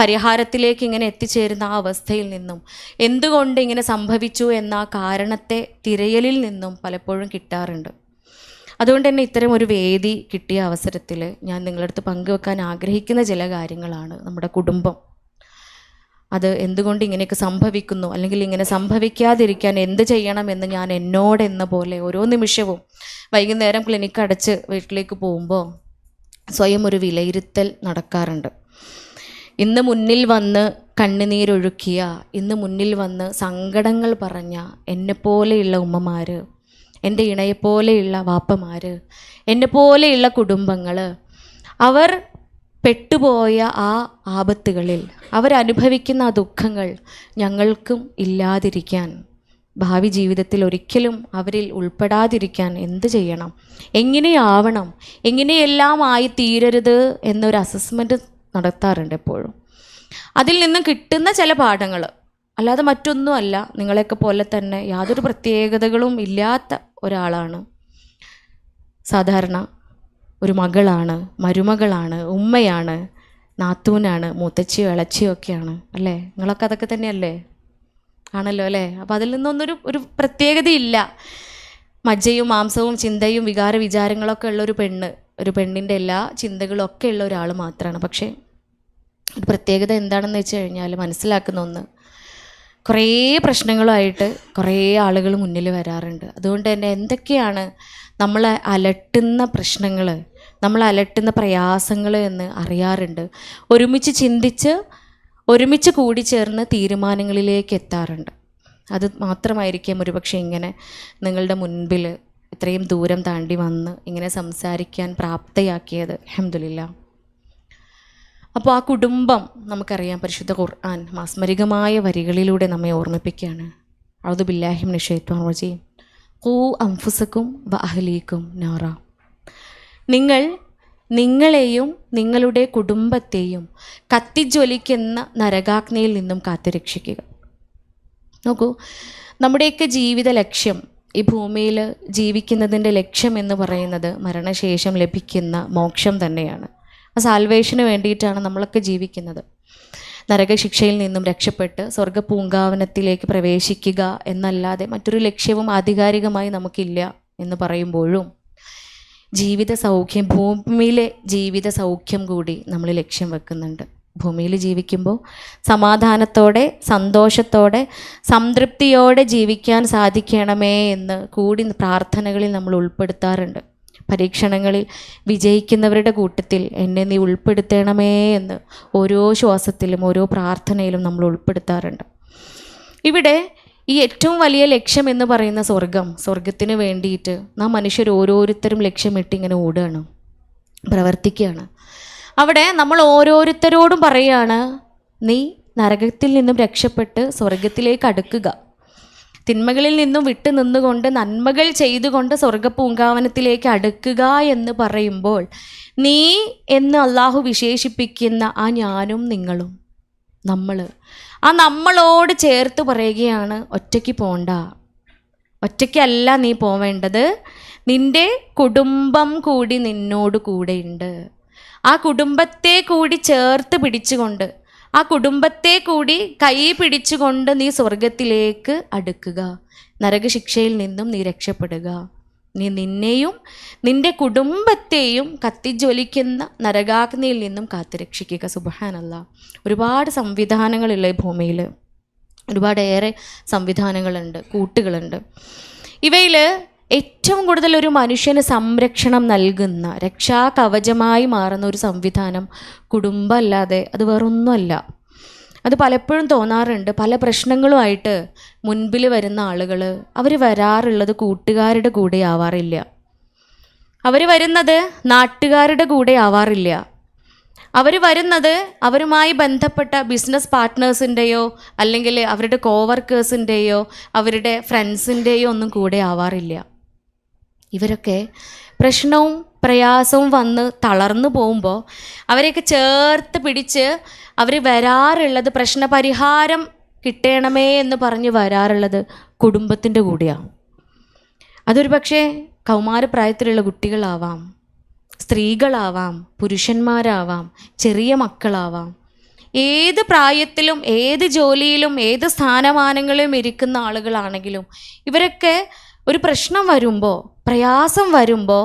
പരിഹാരത്തിലേക്ക് ഇങ്ങനെ എത്തിച്ചേരുന്ന ആ അവസ്ഥയിൽ നിന്നും എന്തുകൊണ്ട് ഇങ്ങനെ സംഭവിച്ചു എന്ന ആ കാരണത്തെ തിരയലിൽ നിന്നും പലപ്പോഴും കിട്ടാറുണ്ട്. അതുകൊണ്ട് തന്നെ ഇത്തരം ഒരു വേദി കിട്ടിയ അവസരത്തിൽ ഞാൻ നിങ്ങളുടെ അടുത്ത് പങ്കുവെക്കാൻ ആഗ്രഹിക്കുന്ന ചില കാര്യങ്ങളാണ് നമ്മുടെ കുടുംബം. അത് എന്തുകൊണ്ട് ഇങ്ങനെയൊക്കെ സംഭവിക്കുന്നു, അല്ലെങ്കിൽ ഇങ്ങനെ സംഭവിക്കാതിരിക്കാൻ എന്ത് ചെയ്യണമെന്ന് ഞാൻ എന്നോടെന്ന പോലെ ഓരോ നിമിഷവും വൈകുന്നേരം ക്ലിനിക്ക് അടച്ച് വീട്ടിലേക്ക് പോകുമ്പോൾ സ്വയം ഒരു വിലയിരുത്തൽ നടക്കാറുണ്ട്. ഇന്ന് മുന്നിൽ വന്ന് കണ്ണുനീരൊഴുക്കിയ, ഇന്ന് മുന്നിൽ വന്ന് സങ്കടങ്ങൾ പറഞ്ഞ എന്നെപ്പോലെയുള്ള ഉമ്മമാർ, എൻ്റെ ഇണയെപ്പോലെയുള്ള വാപ്പമാർ, എന്നെപ്പോലെയുള്ള കുടുംബങ്ങൾ, അവർ പെട്ടുപോയ ആ ആപത്തുകളിൽ അവരനുഭവിക്കുന്ന ആ ദുഃഖങ്ങൾ ഞങ്ങൾക്കും ഇല്ലാതിരിക്കാൻ, ഭാവി ജീവിതത്തിൽ ഒരിക്കലും അവരിൽ ഉൾപ്പെടാതിരിക്കാൻ എന്ത് ചെയ്യണം, എങ്ങനെയാവണം, എങ്ങനെയെല്ലാം ആയി തീരരുത് എന്നൊരു അസസ്മെൻറ്റ് നടത്താറുണ്ട് എപ്പോഴും. അതിൽ നിന്നും കിട്ടുന്ന ചില പാഠങ്ങൾ, അല്ലാതെ മറ്റൊന്നുമല്ല. നിങ്ങളെയൊക്കെ പോലെ തന്നെ യാതൊരു പ്രത്യേകതകളും ഇല്ലാത്ത ഒരാളാണ്. സാധാരണ ഒരു മകളാണ്, മരുമകളാണ്, ഉമ്മയാണ്, നാത്തൂനാണ്, മൂത്തച്ചിയോ ഇളച്ചിയോ ഒക്കെയാണ്, അല്ലേ? നിങ്ങളൊക്കെ അതൊക്കെ തന്നെയല്ലേ? ആണല്ലോ അല്ലേ? അപ്പോൾ അതിൽ നിന്നൊന്നൊരു പ്രത്യേകതയില്ല. മജ്ജയും മാംസവും ചിന്തയും വികാര വിചാരങ്ങളൊക്കെ ഉള്ള ഒരു പെണ്ണിൻ്റെ എല്ലാ ചിന്തകളും ഒക്കെ ഉള്ള ഒരാൾ മാത്രമാണ്. പക്ഷേ ഒരു പ്രത്യേകത എന്താണെന്ന് വെച്ച് കഴിഞ്ഞാൽ, മനസ്സിലാക്കുന്ന ഒന്ന്, കുറേ പ്രശ്നങ്ങളുമായിട്ട് കുറേ ആളുകൾ മുന്നിൽ വരാറുണ്ട്. അതുകൊണ്ട് തന്നെ എന്തൊക്കെയാണ് നമ്മളെ അലട്ടുന്ന പ്രശ്നങ്ങൾ, നമ്മളെ അലട്ടുന്ന പ്രയാസങ്ങൾ എന്ന് അറിയാറുണ്ട്. ഒരുമിച്ച് ചിന്തിച്ച് ഒരുമിച്ച് കൂടിച്ചേർന്ന് തീരുമാനങ്ങളിലേക്ക് എത്താറുണ്ട്. അത് മാത്രമായിരിക്കും ഒരുപക്ഷെ ഇങ്ങനെ നിങ്ങളുടെ മുൻപിൽ ഇത്രയും ദൂരം താണ്ടി വന്ന് ഇങ്ങനെ സംസാരിക്കാൻ പ്രാപ്തയാക്കിയത്. അൽഹംദുലില്ലാ. അപ്പോൾ ആ കുടുംബം നമുക്കറിയാം, പരിശുദ്ധ ഖുർആൻ മാസ്മരികമായ വരികളിലൂടെ നമ്മെ ഓർമ്മിപ്പിക്കുകയാണ്. അഊദു ബില്ലാഹി മിനശ് ശൈത്വാനിർ റജീം. ഖൂ അൻഫുസക്കും വ അഹ്ലീക്കും നാറ. നിങ്ങളെയും നിങ്ങളുടെ കുടുംബത്തെയും കത്തിജ്വലിക്കുന്ന നരകാഗ്നിയിൽ നിന്നും കാത്തുരക്ഷിക്കുക. നോക്കൂ, നമ്മുടെയൊക്കെ ജീവിത ലക്ഷ്യം, ഈ ഭൂമിയിൽ ജീവിക്കുന്നതിൻ്റെ ലക്ഷ്യം എന്ന് പറയുന്നത് മരണശേഷം ലഭിക്കുന്ന മോക്ഷം തന്നെയാണ്. ആ സാൽവേഷന് വേണ്ടിയിട്ടാണ് നമ്മളൊക്കെ ജീവിക്കുന്നത്. നരകശിക്ഷയിൽ നിന്നും രക്ഷപ്പെട്ട് സ്വർഗ്ഗപൂങ്കാവനത്തിലേക്ക് പ്രവേശിക്കുക എന്നല്ലാതെ മറ്റൊരു ലക്ഷ്യവും ആധികാരികമായി നമുക്കില്ല എന്ന് പറയുമ്പോഴും ജീവിത സൗഖ്യം, ഭൂമിയിലെ ജീവിത സൗഖ്യം കൂടി നമ്മൾ ലക്ഷ്യം വെക്കുന്നുണ്ട്. ഭൂമിയിൽ ജീവിക്കുമ്പോൾ സമാധാനത്തോടെ, സന്തോഷത്തോടെ, സംതൃപ്തിയോടെ ജീവിക്കാൻ സാധിക്കണമേ എന്ന് കൂടി പ്രാർത്ഥനകളിൽ നമ്മൾ ഉൾപ്പെടുത്താറുണ്ട്. പരീക്ഷണങ്ങളിൽ വിജയിക്കുന്നവരുടെ കൂട്ടത്തിൽ എന്നെ നീ ഉൾപ്പെടുത്തണമേ എന്ന് ഓരോ ശ്വാസത്തിലും ഓരോ പ്രാർത്ഥനയിലും നമ്മൾ ഉൾപ്പെടുത്താറുണ്ട്. ഇവിടെ ഈ ഏറ്റവും വലിയ ലക്ഷ്യം എന്ന് പറയുന്ന സ്വർഗത്തിന് വേണ്ടിയിട്ട് നാം മനുഷ്യർ ഓരോരുത്തരും ലക്ഷ്യമിട്ട് ഇങ്ങനെ ഓടുകയാണ്, പ്രവർത്തിക്കുകയാണ്. അവിടെ നമ്മൾ ഓരോരുത്തരോടും പറയുകയാണ്, നീ നരകത്തിൽ നിന്നും രക്ഷപ്പെട്ട് സ്വർഗത്തിലേക്ക് അടുക്കുക, തിന്മകളിൽ നിന്നും വിട്ടു നിന്നുകൊണ്ട് നന്മകൾ ചെയ്തുകൊണ്ട് സ്വർഗ്ഗപൂങ്കാവനത്തിലേക്ക് അടുക്കുക എന്ന് പറയുമ്പോൾ നീ എന്ന് അള്ളാഹു വിശേഷിപ്പിക്കുന്ന ആ ഞാനും നിങ്ങളും, നമ്മളോട് ചേർത്ത് പറയുകയാണ്, ഒറ്റയ്ക്ക് പോണ്ട, ഒറ്റയ്ക്കല്ല നീ പോവേണ്ടത്, നിൻ്റെ കുടുംബം കൂടി നിന്നോട് കൂടെയുണ്ട്. ആ കുടുംബത്തെ കൂടി ചേർത്ത് പിടിച്ചുകൊണ്ട്, ആ കുടുംബത്തെ കൂടി കൈ പിടിച്ചുകൊണ്ട് നീ സ്വർഗത്തിലേക്ക് അടുക്കുക, നരകശിക്ഷയിൽ നിന്നും നീ രക്ഷപ്പെടുക, നീ നിന്നെയും നിൻ്റെ കുടുംബത്തെയും കത്തിജ്വലിക്കുന്ന നരകാഗ്നിയിൽ നിന്നും കാത്തുരക്ഷിക്കുക. സുബ്ഹാനല്ലാഹ്. ഒരുപാട് സംവിധാനങ്ങളുള്ള ഈ ഭൂമിയിൽ ഒരുപാടേറെ സംവിധാനങ്ങളുണ്ട്, കൂട്ടുകളുണ്ട്. ഇവയിൽ ഏറ്റവും കൂടുതൽ ഒരു മനുഷ്യന് സംരക്ഷണം നൽകുന്ന, രക്ഷാകവചമായി മാറുന്ന ഒരു സംവിധാനം കുടുംബമല്ലാതെ അത് വേറൊന്നുമല്ല. അത് പലപ്പോഴും തോന്നാറുണ്ട്. പല പ്രശ്നങ്ങളുമായിട്ട് മുൻപിൽ വരുന്ന ആളുകൾ അവർ വരാറുള്ളത് കൂട്ടുകാരുടെ കൂടെ ആവാറില്ല, അവർ വരുന്നത് നാട്ടുകാരുടെ കൂടെ ആവാറില്ല, അവർ വരുന്നത് അവരുമായി ബന്ധപ്പെട്ട ബിസിനസ് പാർട്ട്നേഴ്സിൻ്റെയോ അല്ലെങ്കിൽ അവരുടെ കോവർക്കേഴ്സിൻ്റെയോ അവരുടെ ഫ്രണ്ട്സിൻ്റെയോ ഒന്നും കൂടെ ആവാറില്ല. ഇവരൊക്കെ പ്രശ്നവും പ്രയാസവും വന്ന് തളർന്നു പോകുമ്പോൾ അവരെയൊക്കെ ചേർത്ത് പിടിച്ച് അവർ വരാറുള്ളത്, പ്രശ്നപരിഹാരം കിട്ടണമേ എന്ന് പറഞ്ഞ് വരാറുള്ളത് കുടുംബത്തിൻ്റെ കൂടെയാണ്. അതൊരു പക്ഷേ കൗമാരപ്രായത്തിലുള്ള കുട്ടികളാവാം, സ്ത്രീകളാവാം, പുരുഷന്മാരാവാം, ചെറിയ മക്കളാവാം, ഏത് പ്രായത്തിലും ഏത് ജോലിയിലും ഏത് സ്ഥാനമാനങ്ങളിലും ഇരിക്കുന്ന ആളുകളാണെങ്കിലും ഇവരൊക്കെ ഒരു പ്രശ്നം വരുമ്പോൾ, പ്രയാസം വരുമ്പോൾ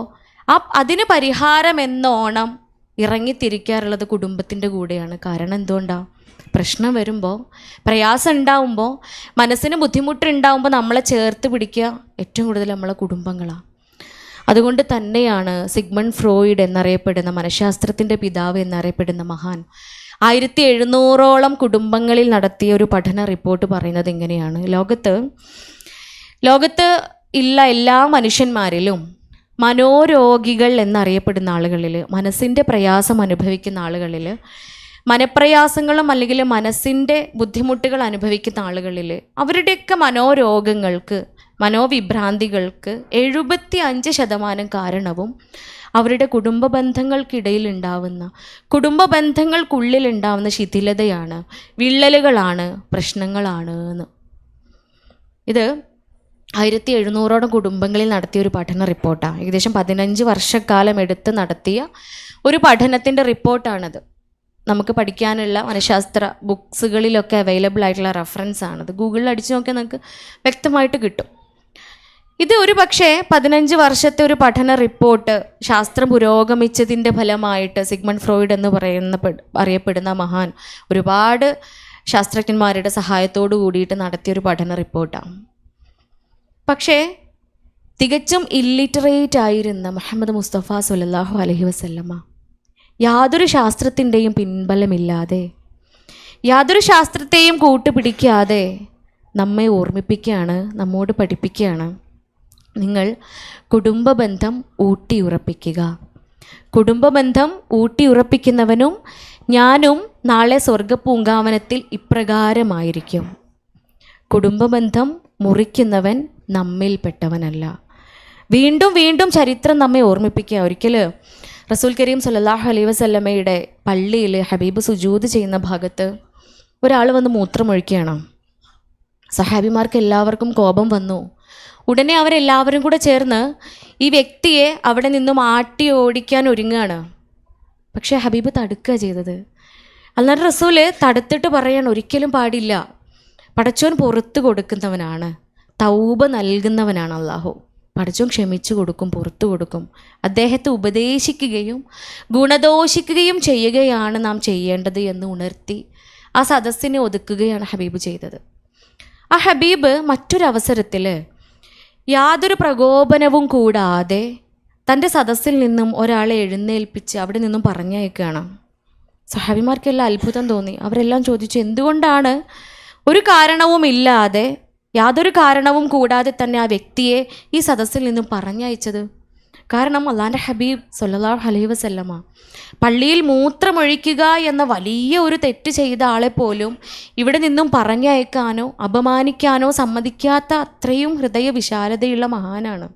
അതിന് പരിഹാരം എന്നോണം ഇറങ്ങിത്തിരിക്കാറുള്ളത് കുടുംബത്തിൻ്റെ കൂടെയാണ്. കാരണം എന്തുകൊണ്ടാണ്? പ്രശ്നം വരുമ്പോൾ, പ്രയാസം ഉണ്ടാവുമ്പോൾ, മനസ്സിന് ബുദ്ധിമുട്ടുണ്ടാവുമ്പോൾ നമ്മളെ ചേർത്ത് പിടിക്കുക ഏറ്റവും കൂടുതൽ നമ്മളെ കുടുംബങ്ങളാണ്. അതുകൊണ്ട് തന്നെയാണ് സിഗ്മണ്ട് ഫ്രോയിഡ് എന്നറിയപ്പെടുന്ന, മനഃശാസ്ത്രത്തിൻ്റെ പിതാവ് എന്നറിയപ്പെടുന്ന മഹാൻ 1700ഓളം കുടുംബങ്ങളിൽ നടത്തിയ ഒരു പഠന റിപ്പോർട്ട് പറയുന്നത് ഇങ്ങനെയാണ്. ലോകത്ത് ഉള്ള എല്ലാ മനുഷ്യന്മാരിലും മനോരോഗികൾ എന്നറിയപ്പെടുന്ന ആളുകളിൽ, മനസ്സിൻ്റെ പ്രയാസം അനുഭവിക്കുന്ന ആളുകളിൽ, മനപ്രയാസങ്ങളും അല്ലെങ്കിൽ മനസ്സിൻ്റെ ബുദ്ധിമുട്ടുകൾ അനുഭവിക്കുന്ന ആളുകളിൽ അവരുടെയൊക്കെ മനോരോഗങ്ങൾക്ക്, മനോവിഭ്രാന്തികൾക്ക് 75% കാരണവും അവരുടെ കുടുംബ ബന്ധങ്ങൾക്കിടയിലുണ്ടാവുന്ന, കുടുംബ ബന്ധങ്ങൾക്കുള്ളിലുണ്ടാവുന്ന ശിഥിലതയാണ്, വിള്ളലുകളാണ്, പ്രശ്നങ്ങളാണ് എന്ന്. ഇത് 1700ഓളം കുടുംബങ്ങളിൽ നടത്തിയ ഒരു പഠന റിപ്പോർട്ടാണ്. ഏകദേശം 15 വർഷക്കാലം എടുത്ത് നടത്തിയ ഒരു പഠനത്തിൻ്റെ റിപ്പോർട്ടാണത്. നമുക്ക് പഠിക്കാനുള്ള മനഃശാസ്ത്ര ബുക്സുകളിലൊക്കെ അവൈലബിൾ ആയിട്ടുള്ള റെഫറൻസ് ആണത്. ഗൂഗിളിൽ അടിച്ചു നോക്കിയാൽ നമുക്ക് വ്യക്തമായിട്ട് കിട്ടും. ഇത് ഒരു പക്ഷേ 15 വർഷത്തെ ഒരു പഠന റിപ്പോർട്ട് ശാസ്ത്രം പുരോഗമിച്ചതിൻ്റെ ഫലമായിട്ട് സിഗ്മണ്ട് ഫ്രോയിഡ് എന്ന് അറിയപ്പെടുന്ന മഹാൻ ഒരുപാട് ശാസ്ത്രജ്ഞന്മാരുടെ സഹായത്തോടു കൂടിയിട്ട് നടത്തിയൊരു പഠന റിപ്പോർട്ടാണ്. പക്ഷേ തികച്ചും ഇല്ലിറ്ററേറ്റ് ആയിരുന്ന മുഹമ്മദ് മുസ്തഫ സ്വല്ലല്ലാഹു അലൈഹി വസല്ലമ യാതൊരു ശാസ്ത്രത്തിൻ്റെയും പിൻബലമില്ലാതെ, യാതൊരു ശാസ്ത്രത്തെയും കൂട്ടുപിടിക്കാതെ നമ്മെ ഓർമ്മിപ്പിക്കുകയാണ്, നമ്മോട് പഠിപ്പിക്കുകയാണ്, നിങ്ങൾ കുടുംബബന്ധം ഊട്ടിയുറപ്പിക്കുക. കുടുംബബന്ധം ഊട്ടിയുറപ്പിക്കുന്നവനും ഞാനും നാളെ സ്വർഗപ്പൂങ്കാവനത്തിൽ ഇപ്രകാരമായിരിക്കും. കുടുംബബന്ധം മുറിക്കുന്നവൻ നമ്മിൽപ്പെട്ടവനല്ല. വീണ്ടും വീണ്ടും ചരിത്രം നമ്മെ ഓർമ്മിപ്പിക്കുക. ഒരിക്കൽ റസൂൽ കരീം സല്ലല്ലാഹു അലൈഹി വസല്ലമയുടെ പള്ളിയിൽ ഹബീബ് സുജൂദ് ചെയ്യുന്ന ഭാഗത്ത് ഒരാൾ വന്ന് മൂത്രമൊഴിക്കുകയാണ്. സഹാബിമാർക്ക് എല്ലാവർക്കും കോപം വന്നു. ഉടനെ അവരെല്ലാവരും കൂടെ ചേർന്ന് ഈ വ്യക്തിയെ അവിടെ നിന്നും ആട്ടി ഓടിക്കാൻ ഒരുങ്ങുകയാണ്. പക്ഷേ ഹബീബ് തടുക്കുക ചെയ്തത്. അല്ലാതെ റസൂല് തടുത്തിട്ട് പറയാൻ ഒരിക്കലും പാടില്ല. പടച്ചോൻ പുറത്തു കൊടുക്കുന്നവനാണ്, തൗബ നൽകുന്നവനാണ് അള്ളാഹു. പടച്ചോൻ ക്ഷമിച്ചു കൊടുക്കും, പുറത്തു കൊടുക്കും. അദ്ദേഹത്തെ ഉപദേശിക്കുകയും ഗുണദോഷിക്കുകയും ചെയ്യുകയാണ് നാം ചെയ്യേണ്ടത് എന്ന് ഉണർത്തി ആ സദസ്സിനെ ഒതുക്കുകയാണ് ഹബീബ് ചെയ്തത്. ആ ഹബീബ് മറ്റൊരവസരത്തിൽ യാതൊരു പ്രകോപനവും കൂടാതെ തൻ്റെ സദസ്സിൽ നിന്നും ഒരാളെ എഴുന്നേൽപ്പിച്ച് അവിടെ നിന്നും പറഞ്ഞയക്കുകയാണ്. സഹാബിമാർക്കെല്ലാം അത്ഭുതം തോന്നി. അവരെല്ലാം ചോദിച്ചു, എന്തുകൊണ്ടാണ് ഒരു കാരണവുമില്ലാതെ, യാതൊരു കാരണവും കൂടാതെ തന്നെ ആ വ്യക്തിയെ ഈ സദസ്സിൽ നിന്നും പറഞ്ഞയച്ചത്? കാരണം അള്ളാൻ്റെ ഹബീബ് സല്ലല്ലാഹു അലൈഹി വസല്ലമ പള്ളിയിൽ മൂത്രമൊഴിക്കുക എന്ന വലിയ ഒരു തെറ്റ് ചെയ്ത ആളെ പോലും ഇവിടെ നിന്നും പറഞ്ഞയക്കാനോ അപമാനിക്കാനോ സമ്മതിക്കാത്ത അത്രയും ഹൃദയ വിശാലതയുള്ള മഹാനാണ്.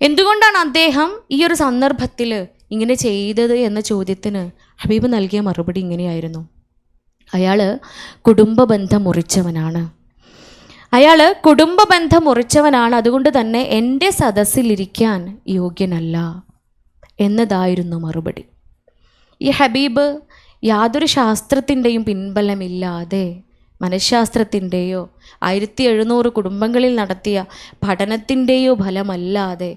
എന്തുകൊണ്ടാണ് അദ്ദേഹം ഈ ഒരു സന്ദർഭത്തിൽ ഇങ്ങനെ ചെയ്തത് എന്ന ചോദ്യത്തിന് ഹബീബ് നൽകിയ മറുപടി ഇങ്ങനെയായിരുന്നു: അയാൾ കുടുംബബന്ധം മുറിച്ചവനാണ്. അതുകൊണ്ട് തന്നെ എൻ്റെ സദസ്സിലിരിക്കാൻ യോഗ്യനല്ല എന്നതായിരുന്നു മറുപടി. ഈ ഹബീബ് യാതൊരു ശാസ്ത്രത്തിൻ്റെയും പിൻബലമില്ലാതെ, മനഃശാസ്ത്രത്തിൻ്റെയോ 1700 കുടുംബങ്ങളിൽ നടത്തിയ പഠനത്തിൻ്റെയോ ഫലമല്ലാതെ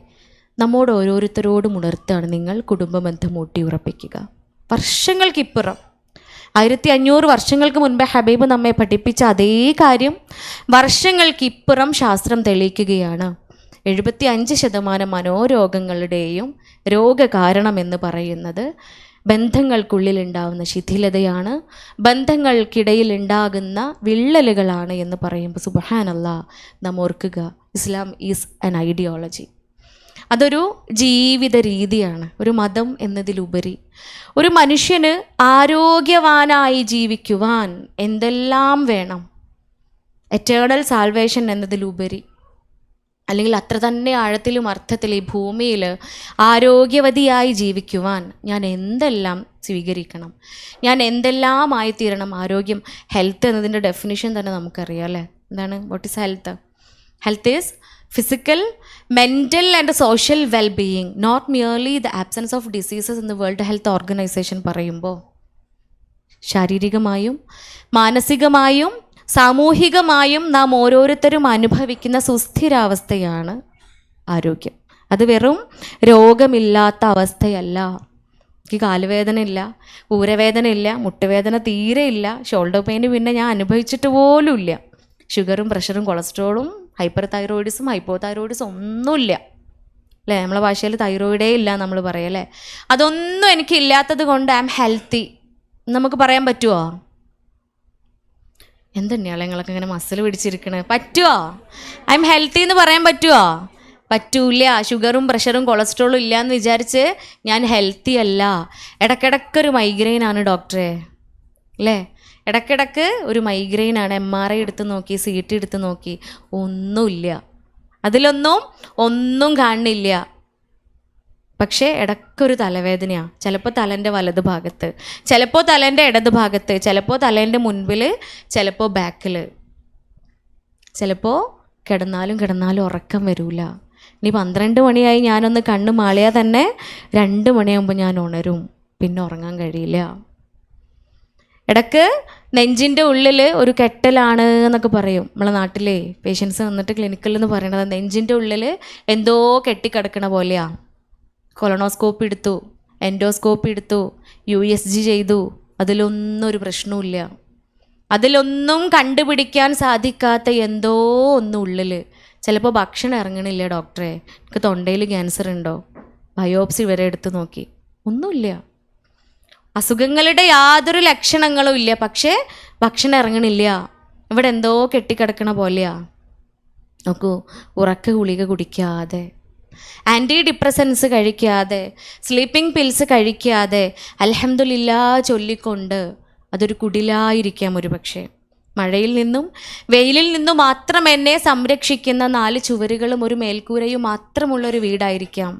നമ്മോട് ഓരോരുത്തരോടും ഉണർത്താണ്, നിങ്ങൾ കുടുംബബന്ധം ഊട്ടിയുറപ്പിക്കുക. വർഷങ്ങൾക്കിപ്പുറം 1500 വർഷങ്ങൾക്ക് മുൻപേ ഹബീബ് നമ്മെ പഠിപ്പിച്ച അതേ കാര്യം വർഷങ്ങൾക്കിപ്പുറം ശാസ്ത്രം തെളിയിക്കുകയാണ്. 75% മനോരോഗങ്ങളുടെയും രോഗകാരണമെന്ന് പറയുന്നത് ബന്ധങ്ങൾക്കുള്ളിലുണ്ടാകുന്ന ശിഥിലതയാണ്, ബന്ധങ്ങൾക്കിടയിൽ ഉണ്ടാകുന്ന വിള്ളലുകളാണ് എന്ന് പറയുമ്പോൾ സുബ്ഹാനല്ലാഹ് നാം ഓർക്കുക, ഇസ്ലാം ഈസ് ആൻ ഐഡിയോളജി. അതൊരു ജീവിത രീതിയാണ്, ഒരു മതം എന്നതിലുപരി. ഒരു മനുഷ്യന് ആരോഗ്യവാനായി ജീവിക്കുവാൻ എന്തെല്ലാം വേണം? എറ്റേണൽ സാൽവേഷൻ എന്നതിലുപരി, അല്ലെങ്കിൽ അത്ര തന്നെ ആഴത്തിലും അർത്ഥത്തിൽ ഈ ഭൂമിയിൽ ആരോഗ്യവതിയായി ജീവിക്കുവാൻ ഞാൻ എന്തെല്ലാം സ്വീകരിക്കണം, ഞാൻ എന്തെല്ലാമായി തീരണം? ആരോഗ്യം, ഹെൽത്ത് എന്നതിൻ്റെ ഡെഫിനിഷൻ തന്നെ നമുക്കറിയാം അല്ലേ? എന്താണ്? What is health? Health is physical, mental and social well-being, not merely the absence of diseases in the World Health Organization പറയുമ്പോൾ ശാരീരികമായും മാനസികമായും സാമൂഹികമായും നാം ഓരോരുത്തരും അനുഭവിക്കുന്ന സുസ്ഥിരാവസ്ഥയാണ് ആരോഗ്യം. അത് വെറും രോഗമില്ലാത്ത അവസ്ഥയല്ല. എനിക്ക് കാലുവേദന ഇല്ല, ഊരവേദന ഇല്ല, മുട്ടുവേദന തീരെ ഇല്ല, ഷോൾഡർ പെയിൻ പിന്നെ ഞാൻ അനുഭവിച്ചിട്ട് പോലും ഇല്ല. ഷുഗറും പ്രഷറും കൊളസ്ട്രോളും ഹൈപ്പർ തൈറോയിഡിസും ഹൈപ്പോ തൈറോയിഡിസും ഒന്നുമില്ല അല്ലേ? നമ്മളെ ഭാഷയിൽ തൈറോയിഡേ ഇല്ല നമ്മൾ പറയല്ലേ. അതൊന്നും എനിക്കില്ലാത്തത് കൊണ്ട് ഐ എം ഹെൽത്തി നമുക്ക് പറയാൻ പറ്റുമോ? എന്തെന്നെയാണ് നിങ്ങളൊക്കെ ഇങ്ങനെ മസിൽ പിടിച്ചിരിക്കണേ? പറ്റുമോ? ഐ എം ഹെൽത്തി എന്ന് പറയാൻ പറ്റുമോ? പറ്റൂല. ഷുഗറും പ്രഷറും കൊളസ്ട്രോളും ഇല്ല എന്ന് വിചാരിച്ച് ഞാൻ ഹെൽത്തി അല്ല. ഇടയ്ക്കിടയ്ക്കൊരു മൈഗ്രെയിനാണ് ഡോക്ടറെ അല്ലേ? ഇടയ്ക്കിടയ്ക്ക് ഒരു മൈഗ്രെയിനാണ്. MRI എടുത്ത് നോക്കി, CT എടുത്ത് നോക്കി, ഒന്നുമില്ല, ഒന്നും കാണുന്നില്ല. പക്ഷേ ഇടയ്ക്കൊരു തലവേദനയാണ്. ചിലപ്പോൾ തലേൻ്റെ വലത് ഭാഗത്ത്, ചിലപ്പോൾ തലേൻ്റെ ഇടത് ഭാഗത്ത്, ചിലപ്പോൾ തലേൻ്റെ മുൻപിൽ, ചിലപ്പോൾ ബാക്കിൽ. ചിലപ്പോൾ കിടന്നാലും ഉറക്കം വരില്ല. ഇനി 12 മണിയായി ഞാനൊന്ന് കണ്ണ് മാളിയാൽ തന്നെ 2 മണിയാകുമ്പോൾ ഞാൻ ഉണരും, പിന്നെ ഉറങ്ങാൻ കഴിയില്ല. ഇടയ്ക്ക് നെഞ്ചിൻ്റെ ഉള്ളിൽ ഒരു കെട്ടലാണ് എന്നൊക്കെ പറയും നമ്മളെ നാട്ടിലെ പേഷ്യൻസ് വന്നിട്ട് ക്ലിനിക്കിൽ എന്ന് പറയണത്. നെഞ്ചിൻ്റെ ഉള്ളിൽ എന്തോ കെട്ടിക്കിടക്കണ പോലെയാണ്. കൊളോണോസ്കോപ്പി എടുത്തു, എൻഡോസ്കോപ്പി എടുത്തു, USG ചെയ്തു, അതിലൊന്നും ഒരു പ്രശ്നവുമില്ല. അതിലൊന്നും കണ്ടുപിടിക്കാൻ സാധിക്കാത്ത എന്തോ ഒന്നും ഉള്ളിൽ. ചിലപ്പോൾ ഭക്ഷണം ഇറങ്ങണില്ല ഡോക്ടറെ, എനിക്ക് തൊണ്ടയിൽ ക്യാൻസർ ഉണ്ടോ, ബയോപ്സി വരെ എടുത്ത് നോക്കി, ഒന്നുമില്ല. അസുഖങ്ങളുടെ യാതൊരു ലക്ഷണങ്ങളും ഇല്ല, പക്ഷേ ഭക്ഷണം ഇറങ്ങണില്ല. ഇവിടെ എന്തോ കെട്ടിക്കിടക്കണ പോലെയാ. നോക്കൂ, ഉറക്ക ഗുളിക കുടിക്കാതെ ആൻറ്റി ഡിപ്രസൻസ് കഴിക്കാതെ, സ്ലീപ്പിംഗ് പിൽസ് കഴിക്കാതെ അൽഹംദുലില്ലാ ചൊല്ലിക്കൊണ്ട് അതൊരു കുടിലായിരിക്കാം ഒരു പക്ഷേ. മഴയിൽ നിന്നും വെയിലിൽ നിന്നും മാത്രം എന്നെ സംരക്ഷിക്കുന്ന 4 ചുവരുകളും ഒരു മേൽക്കൂരയും മാത്രമുള്ളൊരു വീടായിരിക്കാം.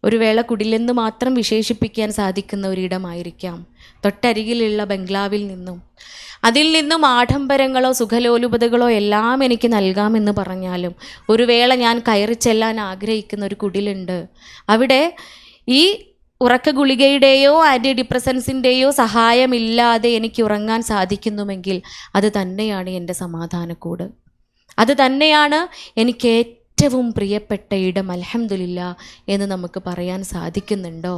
ഒരു വേള കുടിലെന്ന് മാത്രം വിശേഷിപ്പിക്കാൻ സാധിക്കുന്ന ഒരിടമായിരിക്കാം. തൊട്ടരികിലുള്ള ബംഗ്ലാവിൽ നിന്നും അതിൽ നിന്നും ആഡംബരങ്ങളോ സുഖലോലുപതകളോ എല്ലാം എനിക്ക് നൽകാമെന്ന് പറഞ്ഞാലും ഒരു വേള ഞാൻ കയറി ചെല്ലാൻ ആഗ്രഹിക്കുന്ന ഒരു കുടിലുണ്ട്. അവിടെ ഈ ഉറക്ക ഗുളികയുടെയോ ആൻറ്റി ഡിപ്രസൻസിൻ്റെയോ സഹായമില്ലാതെ എനിക്ക് ഉറങ്ങാൻ സാധിക്കുന്നുവെങ്കിൽ അത് തന്നെയാണ് എൻ്റെ സമാധാനക്കൂട്. അത് തന്നെയാണ് എനിക്ക് ഏറ്റവും പ്രിയപ്പെട്ട ഇടം. അൽഹംദുലില്ലാ എന്ന് നമുക്ക് പറയാൻ സാധിക്കുന്നുണ്ടോ?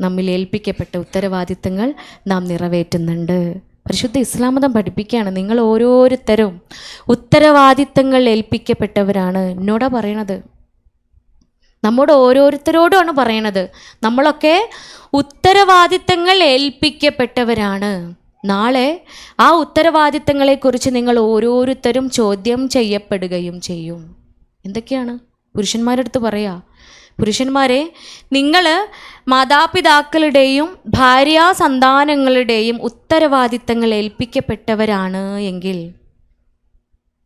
നമ്മിൽ ഏൽപ്പിക്കപ്പെട്ട ഉത്തരവാദിത്തങ്ങൾ നാം നിറവേറ്റുന്നുണ്ട്. പരിശുദ്ധ ഇസ്ലാം മതം പഠിപ്പിക്കുകയാണ്, നിങ്ങൾ ഓരോരുത്തരും ഉത്തരവാദിത്തങ്ങൾ ഏൽപ്പിക്കപ്പെട്ടവരാണ്. എന്നോടാ പറയണത്, നമ്മോട് ഓരോരുത്തരോടുമാണ് പറയണത്. നമ്മളൊക്കെ ഉത്തരവാദിത്തങ്ങൾ ഏൽപ്പിക്കപ്പെട്ടവരാണ്. നാളെ ആ ഉത്തരവാദിത്തങ്ങളെക്കുറിച്ച് നിങ്ങൾ ഓരോരുത്തരും ചോദ്യം ചെയ്യപ്പെടുകയും ചെയ്യും. എന്തൊക്കെയാണ്? പുരുഷന്മാരുടെ അടുത്ത് പറയാ, പുരുഷന്മാരെ, നിങ്ങൾ മാതാപിതാക്കളുടെയും ഭാര്യാസന്താനങ്ങളുടെയും ഉത്തരവാദിത്തങ്ങൾ ഏൽപ്പിക്കപ്പെട്ടവരാണ് എങ്കിൽ,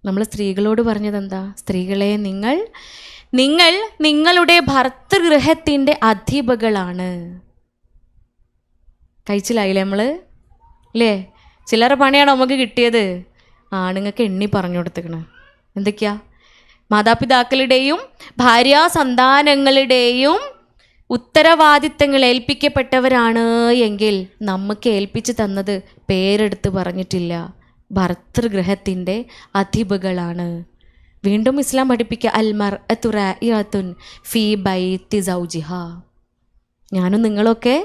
നമ്മൾ സ്ത്രീകളോട് പറഞ്ഞതെന്താ? സ്ത്രീകളെ, നിങ്ങൾ നിങ്ങളുടെ ഭർതൃഗൃഹത്തിൻ്റെ അധിപകളാണ്. കഴിച്ചിലായില്ലേ നമ്മൾ? അല്ലേ? ചില്ലറ പണിയാണ് നമുക്ക് കിട്ടിയത്. ആണുങ്ങൾക്ക് എണ്ണി പറഞ്ഞു കൊടുത്തേക്കണ്. എന്തൊക്കെയാ? മാതാപിതാക്കളുടെയും ഭാര്യാസന്താനങ്ങളുടെയും ഉത്തരവാദിത്തങ്ങൾ ഏൽപ്പിക്കപ്പെട്ടവരാണ് എങ്കിൽ നമുക്ക് ഏൽപ്പിച്ചു തന്നത് പേരെടുത്ത് പറഞ്ഞിട്ടില്ല, ഭർതൃഗൃഹത്തിൻ്റെ അധിപകളാണ്. വീണ്ടും ഇസ്ലാം പഠിപ്പിക്കുക, അൽമർഅതു റാഇഅത്തുൻ ഫീ ബൈത്തി സൗജിഹാ. ഞാനും നിങ്ങളൊക്കെ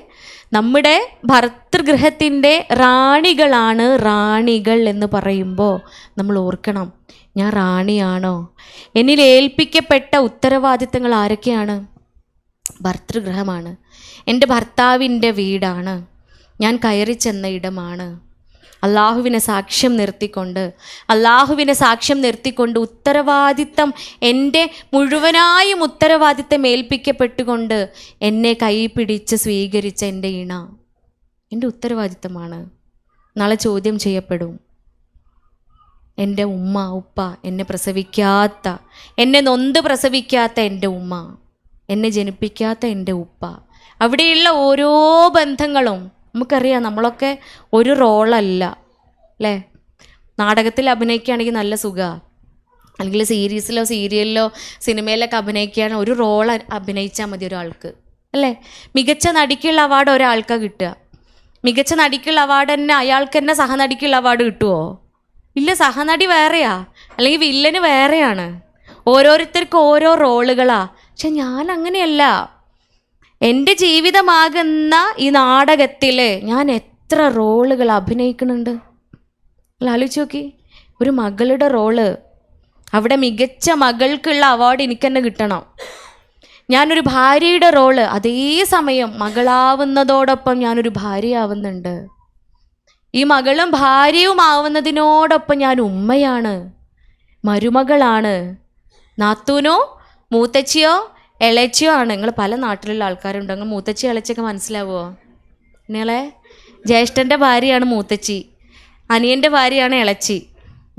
നമ്മുടെ ഭർതൃഗൃഹത്തിൻ്റെ റാണികളാണ്. റാണികൾ എന്ന് പറയുമ്പോൾ നമ്മൾ ഓർക്കണം, ഞാൻ റാണിയാണോ? എന്നിൽ ഏൽപ്പിക്കപ്പെട്ട ഉത്തരവാദിത്തങ്ങൾ ആരൊക്കെയാണ്? ഭർതൃഗൃഹമാണ്, എൻ്റെ ഭർത്താവിൻ്റെ വീടാണ്, ഞാൻ കയറി ചെന്ന ഇടമാണ്. അള്ളാഹുവിനെ സാക്ഷ്യം നിർത്തിക്കൊണ്ട് ഉത്തരവാദിത്തം, എൻ്റെ മുഴുവനായും ഉത്തരവാദിത്തം ഏൽപ്പിക്കപ്പെട്ടുകൊണ്ട് എന്നെ കൈ പിടിച്ച് സ്വീകരിച്ച എൻ്റെ ഇണ എൻ്റെ ഉത്തരവാദിത്തമാണ്. നാളെ ചോദ്യം ചെയ്യപ്പെടും. എൻ്റെ ഉമ്മ ഉപ്പ, എന്നെ നൊന്ത് പ്രസവിക്കാത്ത എൻ്റെ ഉമ്മ, എന്നെ ജനിപ്പിക്കാത്ത എൻ്റെ ഉപ്പ, അവിടെയുള്ള ഓരോ ബന്ധങ്ങളും നമുക്കറിയാം. നമ്മളൊക്കെ ഒരു റോളല്ല അല്ലേ? നാടകത്തിൽ അഭിനയിക്കുകയാണെങ്കിൽ നല്ല സുഖമാണ്, അല്ലെങ്കിൽ സീരീസിലോ സീരിയലിലോ സിനിമയിലൊക്കെ അഭിനയിക്കുകയാണ്. ഒരു റോൾ അഭിനയിച്ചാൽ മതി ഒരാൾക്ക്, അല്ലേ? മികച്ച നടിക്കുള്ള അവാർഡ് ഒരാൾക്കാണ് കിട്ടുക. മികച്ച നടിക്കുള്ള അവാർഡ് തന്നെ അയാൾക്ക് തന്നെ സഹനടിക്കുള്ള അവാർഡ് കിട്ടുമോ? ഇല്ല, സഹനടി വേറെയാ, അല്ലെങ്കിൽ വില്ലന് വേറെയാണ്. ഓരോരുത്തർക്കും ഓരോ റോളുകളാ. പക്ഷെ ഞാൻ അങ്ങനെയല്ല. എൻ്റെ ജീവിതമാകുന്ന ഈ നാടകത്തിൽ ഞാൻ എത്ര റോളുകൾ അഭിനയിക്കുന്നുണ്ട്. ആലോചിച്ച് നോക്കി, ഒരു മകളുടെ റോള്, അവിടെ മികച്ച മകൾക്കുള്ള അവാർഡ് എനിക്ക് തന്നെ കിട്ടണം. ഞാനൊരു ഭാര്യയുടെ റോള്, അതേ സമയം മകളാവുന്നതോടൊപ്പം ഞാനൊരു ഭാര്യയാവുന്നുണ്ട്. ഈ മകളും ഭാര്യയും ആവുന്നതിനോടൊപ്പം ഞാൻ ഉമ്മയാണ്, മരുമകളാണ്, നാത്തൂനോ മൂത്തച്ചിയോ ഇളച്ചിയോ ആണ്. നിങ്ങൾ പല നാട്ടിലുള്ള ആൾക്കാരുണ്ട്, നിങ്ങൾ മൂത്തച്ചി ഇളച്ചിയൊക്കെ മനസ്സിലാവുമോ? നിങ്ങളെ ജ്യേഷ്ഠൻ്റെ ഭാര്യയാണ് മൂത്തച്ചി, അനിയൻ്റെ ഭാര്യയാണ് ഇളച്ചി.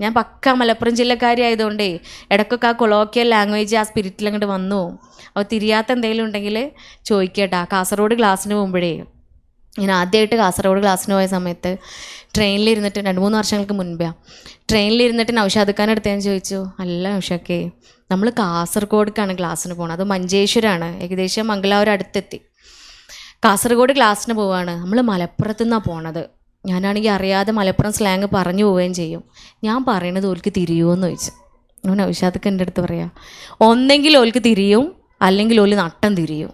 ഞാൻ പക്ക മലപ്പുറം ജില്ലക്കാരി ആയതുകൊണ്ടേ ഇടയ്ക്കൊക്കെ ആ കൊളോക്കിയൽ ലാംഗ്വേജ് ആ സ്പിരിറ്റിൽ അങ്ങോട്ട് വന്നു. അപ്പോൾ തിരിയാത്ത എന്തെങ്കിലും ഉണ്ടെങ്കിൽ ചോദിക്കട്ടാ. കാസർഗോഡ് ക്ലാസ്സിന് പോകുമ്പോഴേ, ഞാൻ ആദ്യമായിട്ട് കാസർഗോഡ് ക്ലാസ്സിന് പോയ സമയത്ത് ട്രെയിനിലിരുന്നിട്ട് 2-3 വർഷങ്ങൾക്ക് മുൻപേ ട്രെയിനിലിരുന്നിട്ട് നൗഷാദ് ഖാൻ അടുത്ത് ഞാൻ ചോദിച്ചു, അല്ല നൗഷാക്കേ, നമ്മൾ കാസർഗോഡേക്കാണ് ക്ലാസ്സിന് പോകണം, അത് മഞ്ചേശ്വരമാണ്, ഏകദേശം മംഗലാപുരം അടുത്തെത്തി. കാസർഗോഡ് ക്ലാസ്സിന് പോവാണ്, നമ്മൾ മലപ്പുറത്തു നിന്നാണ് പോണത്. ഞാനാണെങ്കിൽ അറിയാതെ മലപ്പുറം സ്ലാങ് പറഞ്ഞു പോവുകയും ചെയ്യും. ഞാൻ പറയണത് ഓൽക്ക് തിരിയുമോയെന്ന് ചോദിച്ചു. ഞാൻ നൗഷാദ് ഖാൻ എൻ്റെ അടുത്ത് പറയാം, ഒന്നെങ്കിൽ ഓൽക്ക് തിരിയും, അല്ലെങ്കിൽ ഓല് നട്ടം തിരിയും.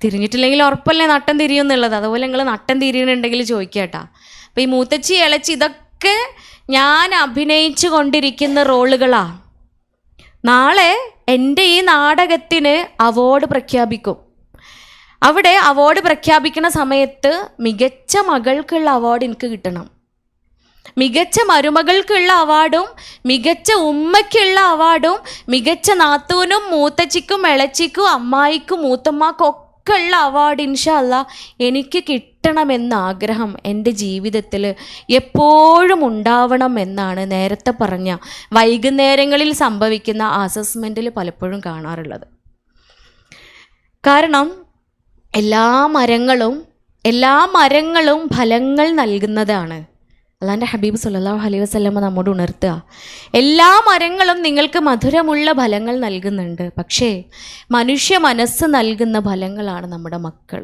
തിരിഞ്ഞിട്ടില്ലെങ്കിൽ ഉറപ്പല്ലേ നട്ടം തിരിയും എന്നുള്ളത്. അതുപോലെ നിങ്ങൾ നട്ടം തിരിയണുണ്ടെങ്കിൽ ചോദിക്കാട്ടാ. അപ്പോൾ ഈ മൂത്തച്ചി ഇളച്ചി ഇതൊക്കെ ഞാൻ അഭിനയിച്ചു കൊണ്ടിരിക്കുന്ന റോളുകളാ. നാളെ എൻ്റെ ഈ നാടകത്തിന് അവാർഡ് പ്രഖ്യാപിക്കും. അവിടെ അവാർഡ് പ്രഖ്യാപിക്കുന്ന സമയത്ത് മികച്ച മകൾക്കുള്ള അവാർഡ് എനിക്ക് കിട്ടണം. മികച്ച മരുമകൾക്കുള്ള അവാർഡും മികച്ച ഉമ്മയ്ക്കുള്ള അവാർഡും മികച്ച നാത്തൂനും മൂത്തച്ചിക്കും ഇളച്ചിക്കും അമ്മായിക്കും മൂത്തമ്മാക്കും ഒക്കെ ഉള്ള അവാർഡ് ഇൻഷാ അല്ലാ എനിക്ക് കിട്ടണമെന്ന ആഗ്രഹം എൻ്റെ ജീവിതത്തിൽ എപ്പോഴും ഉണ്ടാവണം എന്നാണ് നേരത്തെ പറഞ്ഞ വൈകുന്നേരങ്ങളിൽ സംഭവിക്കുന്ന അസസ്മെൻറ്റിൽ പലപ്പോഴും കാണാറുള്ളത്. കാരണം എല്ലാ മരങ്ങളും ഫലങ്ങൾ നൽകുന്നതാണ്. അല്ലാൻ്റെ ഹബീബ് സല്ലല്ലാഹു അലൈഹി വസല്ലമ നമ്മോട് ഉണർത്തുക, എല്ലാ മരങ്ങളും നിങ്ങൾക്ക് മധുരമുള്ള ഫലങ്ങൾ നൽകുന്നുണ്ട്, പക്ഷേ മനുഷ്യ മനസ്സ് നൽകുന്ന ഫലങ്ങളാണ് നമ്മുടെ മക്കൾ.